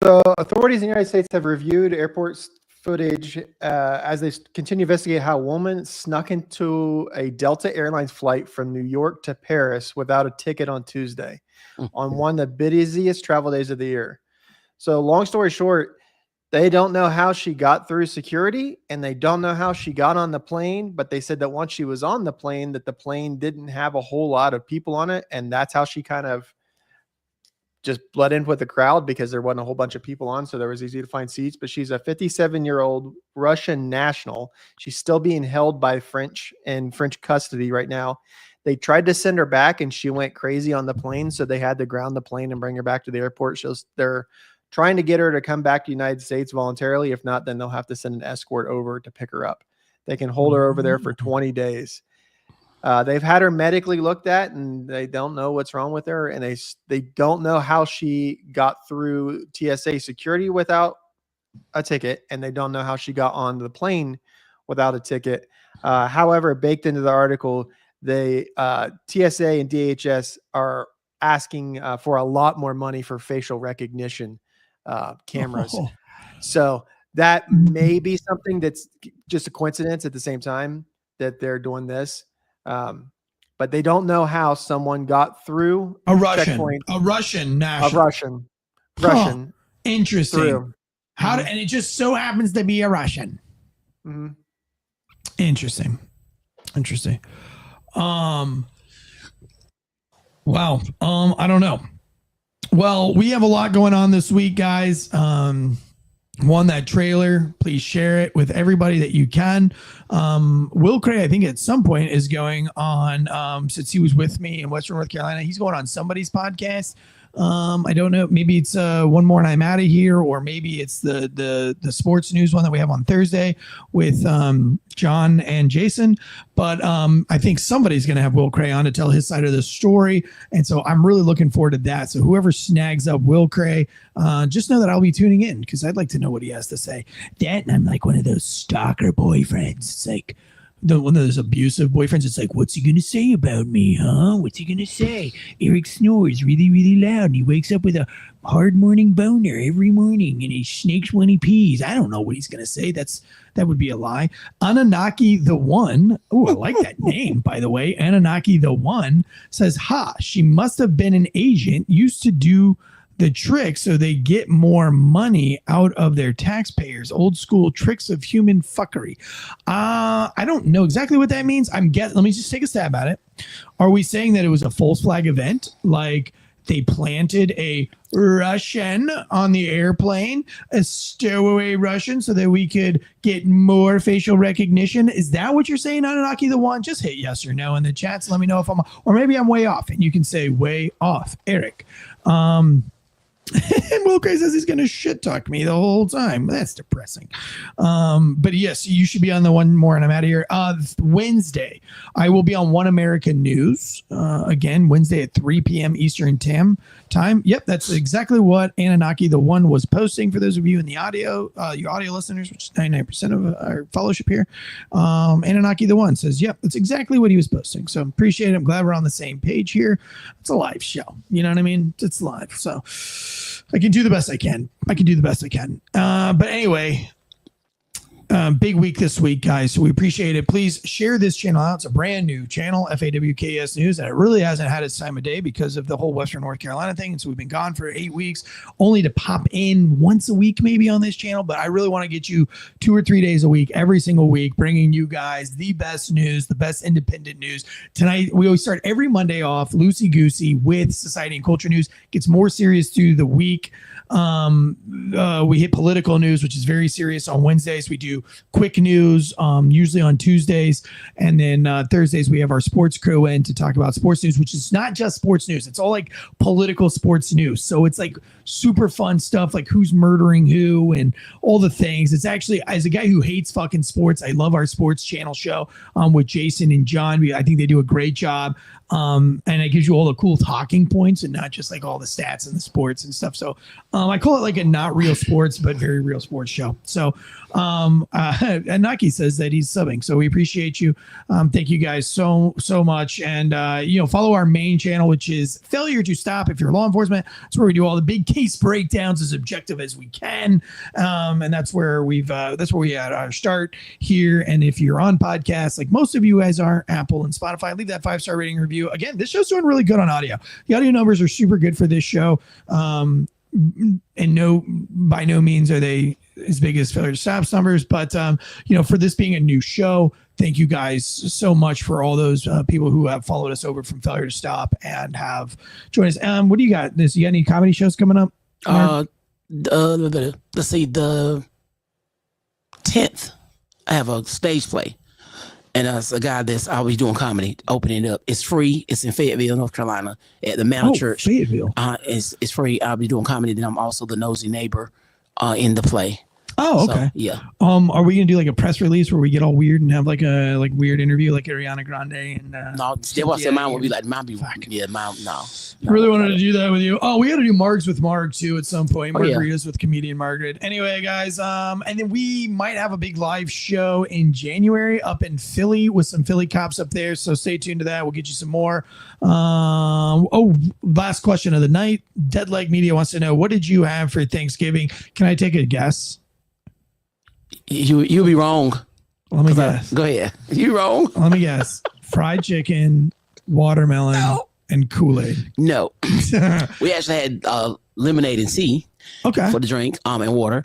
So authorities in the United States have reviewed airport footage as they continue to investigate how a woman snuck into a Delta Airlines flight from New York to Paris without a ticket on Tuesday on one of the busiest travel days of the year. So long story short, they don't know how she got through security and they don't know how she got on the plane, but they said that once she was on the plane, that the plane didn't have a whole lot of people on it. And that's how she kind of just bled in with the crowd because there wasn't a whole bunch of people on. So there was easy to find seats, but she's a 57-year-old Russian national. She's still being held by French custody right now. They tried to send her back and she went crazy on the plane. So they had to ground the plane and bring her back to the airport. They're trying to get her to come back to the United States voluntarily. If not, then they'll have to send an escort over to pick her up. They can hold her over there for 20 days. They've had her medically looked at, and they don't know what's wrong with her, and they don't know how she got through TSA security without a ticket, and they don't know how she got on the plane without a ticket. However, baked into the article, the TSA and DHS are asking for a lot more money for facial recognition cameras. Oh. So that may be something that's just a coincidence at the same time that they're doing this. But they don't know how someone got through a Russian national. Russian. Interesting. Through. And it just so happens to be a Russian. Mm-hmm. Interesting. Wow. I don't know. Well, we have a lot going on this week, guys. That trailer, please share it with everybody that you can. Will Cray, I think at some point is going on, since he was with me in Western North Carolina, he's going on somebody's podcast. I don't know. Maybe it's One More and I'm Out of Here, or maybe it's the sports news one that we have on Thursday with John and Jason. But I think somebody's going to have Will Cray on to tell his side of the story. And so I'm really looking forward to that. So whoever snags up Will Cray, just know that I'll be tuning in because I'd like to know what he has to say. That, and I'm like one of those stalker boyfriends. It's like, one of those abusive boyfriends. It's like, what's he going to say about me, huh? What's he going to say? Eric snores really, really loud, and he wakes up with a hard morning boner every morning, and he snakes when he pees. I don't know what he's going to say. That would be a lie. Anunnaki the One. Oh, I like that name, by the way. Anunnaki the One says, she must have been an agent, used to do the trick so they get more money out of their taxpayers. Old school tricks of human fuckery. I don't know exactly what that means. Let me just take a stab at it. Are we saying that it was a false flag event? Like they planted a Russian on the airplane, a stowaway Russian, so that we could get more facial recognition? Is that what you're saying, Anunnaki the One? Just hit yes or no in the chat. So let me know if or maybe I'm way off, and you can say way off, Eric. And Will Gray says he's going to shit talk me the whole time. That's depressing. But yes, you should be on the One More and I'm Out of Here. Wednesday, I will be on One American News. Again, Wednesday at 3 p.m. Eastern time. Yep, that's exactly what Anunnaki the One was posting. For those of you in the audio, your audio listeners, which is 99% of our fellowship here. Anunnaki the One says, yep, that's exactly what he was posting. So appreciate it. I'm glad we're on the same page here. It's a live show. You know what I mean? It's live. So I can do the best I can. But anyway, big week this week, guys. So we appreciate it. Please share this channel out. It's a brand new channel, FAWKS News, and it really hasn't had its time of day because of the whole Western North Carolina thing. And so we've been gone for 8 weeks, only to pop in once a week maybe on this channel. But I really want to get you 2 or 3 days a week, every single week, bringing you guys the best news, the best independent news. Tonight, we always start every Monday off loosey-goosey with society and culture news. Gets more serious through the week. We hit political news, which is very serious on Wednesdays. We do quick news, usually on Tuesdays. And then Thursdays, we have our sports crew in to talk about sports news, which is not just sports news. It's all like political sports news. So it's like super fun stuff, like who's murdering who and all the things. It's actually, as a guy who hates fucking sports, I love our sports channel show with Jason and John. I think they do a great job. And it gives you all the cool talking points and not just like all the stats and the sports and stuff. So I call it like a not real sports, but very real sports show. So and Naki says that he's subbing. So we appreciate you. Thank you guys so much. And, follow our main channel, which is Failure to Stop. If you're law enforcement, that's where we do all the big case breakdowns as objective as we can. And that's where we had our start here. And if you're on podcasts, like most of you guys are, Apple and Spotify, leave that 5-star rating review. Again, this show's doing really good on audio. The audio numbers are super good for this show. And by no means are they as big as Failure to Stop's numbers, but for this being a new show, thank you guys so much for all those people who have followed us over from Failure to Stop and have joined us. What do you got? You got any comedy shows coming up? Let's see, the 10th, I have a stage play. And as a guy I'll be doing comedy, opening it up. It's free. It's in Fayetteville, North Carolina, at the Mount Church. Fayetteville. It's free. I'll be doing comedy. Then I'm also the nosy neighbor in the play. Oh, okay. So, yeah. Are we gonna do like a press release where we get all weird and have like a weird interview like Ariana Grande and no, they want to say mine would be like mine be yeah, mine no. I really wanted to do that with you. Oh, we got to do Margs with Marg too at some point. Margaritas with comedian Margaret. Anyway, guys, and then we might have a big live show in January up in Philly with some Philly cops up there. So stay tuned to that. We'll get you some more. Last question of the night. Dead Leg Media wants to know, what did you have for Thanksgiving? Can I take a guess? You'll be wrong. Let me guess. Go ahead. You wrong. Let me guess. Fried chicken, watermelon, and Kool-Aid. No. We actually had lemonade and tea. Okay. For the drink, and water.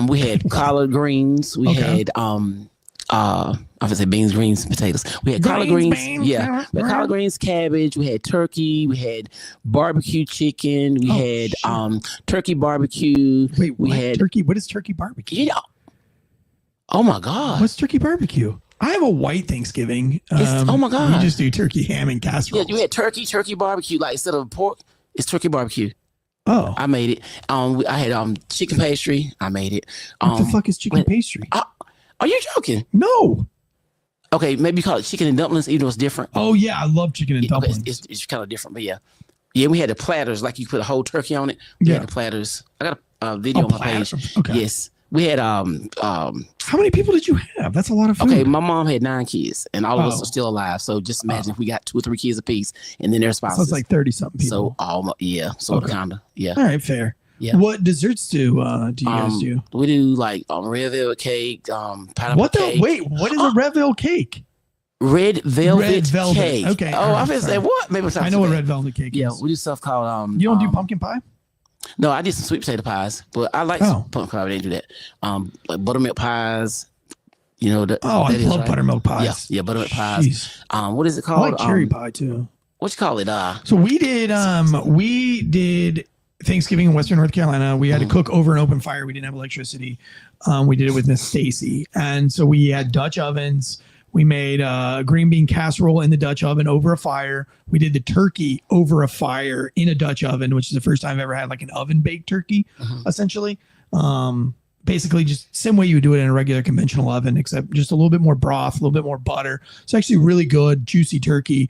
We had collard greens. We had I would say beans, greens, potatoes. We had collard greens. Beans. Yeah. We had collard greens, cabbage. We had turkey. We had barbecue chicken. We had turkey barbecue. Wait, we had turkey. What is turkey barbecue? Yeah. Oh my God. What's turkey barbecue? I have a white Thanksgiving. Oh my God. We just do turkey ham and casserole. Yeah, you had turkey barbecue. Like instead of pork, it's turkey barbecue. Oh. I made it. I had chicken pastry. I made it. What the fuck is chicken pastry? Are you joking? No. Okay, maybe you call it chicken and dumplings, even though it's different. Oh yeah, I love chicken and dumplings. It's kind of different, but yeah. Yeah, we had the platters, like you put a whole turkey on it. We had the platters. I got a video on my page. Okay. Yes. We had how many people did you have? That's a lot of food. Okay, my mom had 9 kids and all of us are still alive. So just imagine if we got 2 or 3 kids apiece and then their spouses. So it's like 30-something people. So so kinda. Yeah. All right, fair. Yeah. What desserts do you guys do? We do like red velvet cake, pineapple cake. Wait, what is a red velvet cake? Red velvet cake. Okay. Oh, I was gonna say what? Maybe I know what red velvet cake is. Yeah, we do stuff called You don't do pumpkin pie? No, I did some sweet potato pies, but I like some pumpkin pie. But they didn't do that. Like buttermilk pies. You know I love buttermilk pies. Yeah, buttermilk pies. What is it called? I like cherry pie too. What you call it? So we did Thanksgiving in Western North Carolina. We had to cook over an open fire. We didn't have electricity. We did it with Miss Stacy, and so we had Dutch ovens. We made a green bean casserole in the Dutch oven over a fire. We did the turkey over a fire in a Dutch oven, which is the first time I've ever had like an oven baked turkey, essentially. Basically just same way you would do it in a regular conventional oven, except just a little bit more broth, a little bit more butter. It's actually really good, juicy turkey.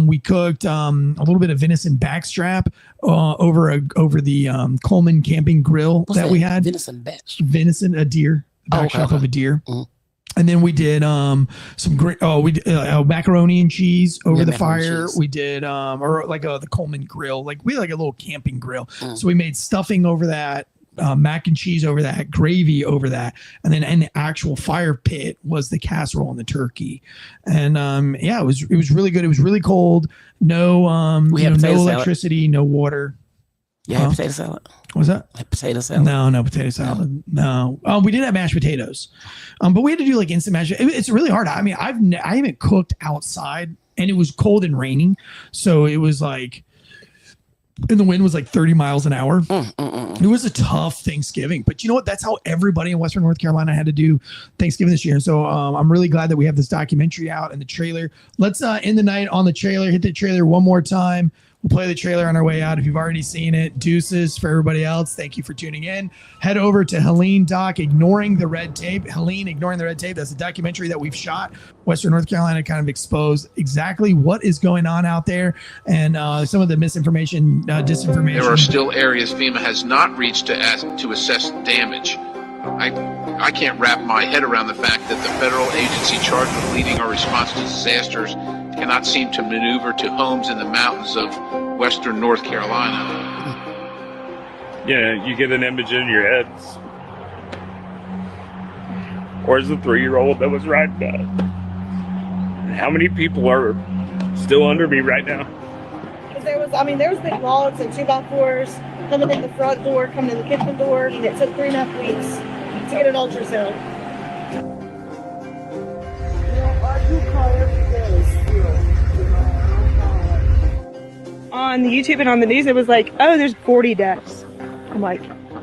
We cooked a little bit of venison backstrap over the Coleman camping grill we had. Venison, a deer, backstrap of a deer. And then we did some great. We did macaroni and cheese over the fire. We did the Coleman grill. Like we had like a little camping grill. So we made stuffing over that, mac and cheese over that, gravy over that, and then in the actual fire pit was the casserole and the turkey. And it was really good. It was really cold. No no electricity, no water. Yeah, potato salad. What was that? Potato salad? No potato salad. No. We did have mashed potatoes, but we had to do like instant mashed. It's really hard. I mean, I haven't cooked outside, and it was cold and raining, so it was like, and the wind was like 30 miles an hour. It was a tough Thanksgiving, but you know what? That's how everybody in Western North Carolina had to do Thanksgiving this year. So I'm really glad that we have this documentary out and the trailer. Let's end the night on the trailer. Hit the trailer one more time. We'll play the trailer on our way out. If you've already seen it, deuces for everybody else. Thank you for tuning in. Head over to Helene Doc, Ignoring the Red Tape. Helene, Ignoring the Red Tape. That's a documentary that we've shot. Western North Carolina kind of exposed exactly what is going on out there and some of the misinformation, disinformation. There are still areas FEMA has not reached to assess damage. I can't wrap my head around the fact that the federal agency charged with leading our response to disasters cannot seem to maneuver to homes in the mountains of Western North Carolina. Yeah, you get an image in your head. Where's the 3-year-old that was riding that? How many people are still under me right now? There was big logs and 2x4s coming in the front door, coming in the kitchen door, and it took 3.5 weeks to get an ultrasound. On the YouTube and on the news, it was like, oh, there's 40 deaths. I'm like,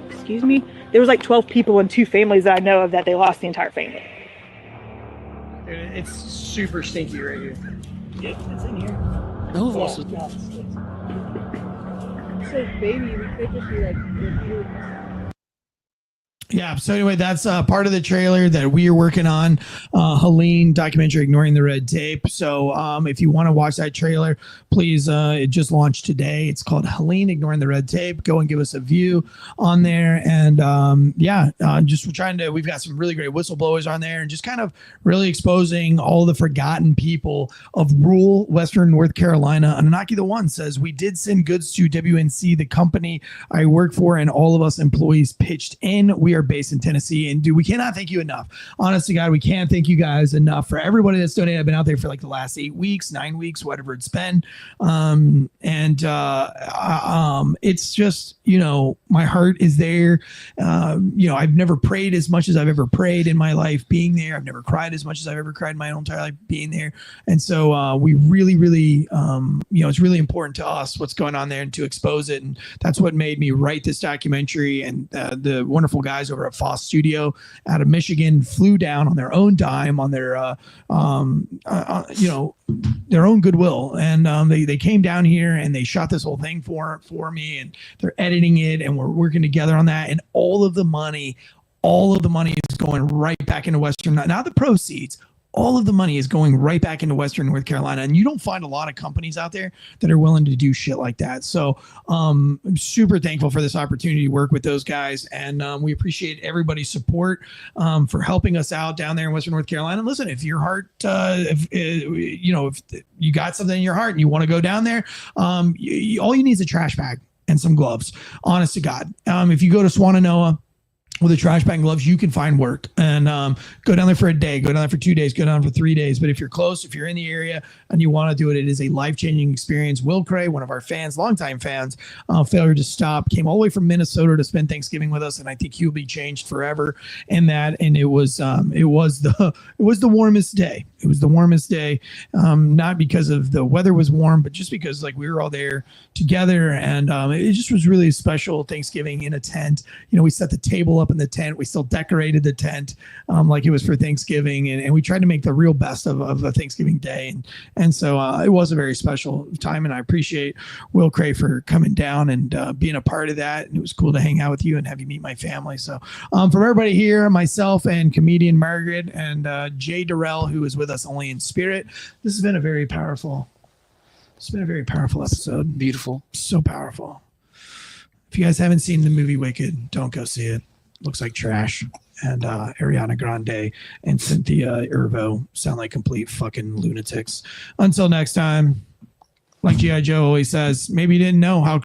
excuse me? There was like 12 people and 2 families that I know of that they lost the entire family. It's super stinky right here. Yeah, it's in here. Who wants to? So baby, we could just be like, Yeah. So anyway, that's part of the trailer that we are working on. Helene documentary, Ignoring the Red Tape. So if you want to watch that trailer, please, it just launched today. It's called Helene, Ignoring the Red Tape. Go and give us a view on there. And just we've got some really great whistleblowers on there and just kind of really exposing all the forgotten people of rural Western North Carolina. Anunnaki the One says, we did send goods to WNC, the company I work for, and all of us employees pitched in. We are based in Tennessee, and dude, we cannot thank you enough. Honest to God, we can't thank you guys enough for everybody that's donated. I've been out there for like the last 8 weeks, 9 weeks, whatever it's been. It's just, my heart is there. I've never prayed as much as I've ever prayed in my life being there. I've never cried as much as I've ever cried in my own entire life being there. And so we really, really, it's really important to us what's going on there and to expose it. And that's what made me write this documentary. And the wonderful guys over at Foss Studio out of Michigan flew down on their own dime, on their their own goodwill, and they came down here and they shot this whole thing for me, and they're editing it, and we're working together on that. And all of the money is going right back into Western, not the proceeds. All of the money is going right back into Western North Carolina. And you don't find a lot of companies out there that are willing to do shit like that. So I'm super thankful for this opportunity to work with those guys. And we appreciate everybody's support for helping us out down there in Western North Carolina. And listen, if your heart, if you got something in your heart and you want to go down there, all you need is a trash bag and some gloves. Honest to God. If you go to Swannanoa with a trash bag and gloves, you can find work, and go down there for a day, go down there for 2 days, go down for 3 days. But if you're close, if you're in the area and you want to do it, it is a life-changing experience. Will Cray, one of our fans, longtime fans, Failure to Stop, came all the way from Minnesota to spend Thanksgiving with us, and I think he'll be changed forever in that. And it was the warmest day. It was the warmest day, not because of the weather was warm, but just because we were all there together, and it just was really a special Thanksgiving in a tent. We set the table up in the tent. We still decorated the tent like it was for Thanksgiving, and we tried to make the real best of a Thanksgiving day. And so it was a very special time, and I appreciate Will Cray for coming down and being a part of that. And it was cool to hang out with you and have you meet my family. So from everybody here, myself and comedian Margaret and Jay Durrell, who is with us only in spirit, this has been a very powerful episode. Beautiful. So powerful. If you guys haven't seen the movie Wicked, don't go see it. Looks like trash. And Ariana Grande and Cynthia Erivo sound like complete fucking lunatics. Until next time, like G.I. Joe always says, maybe you didn't know how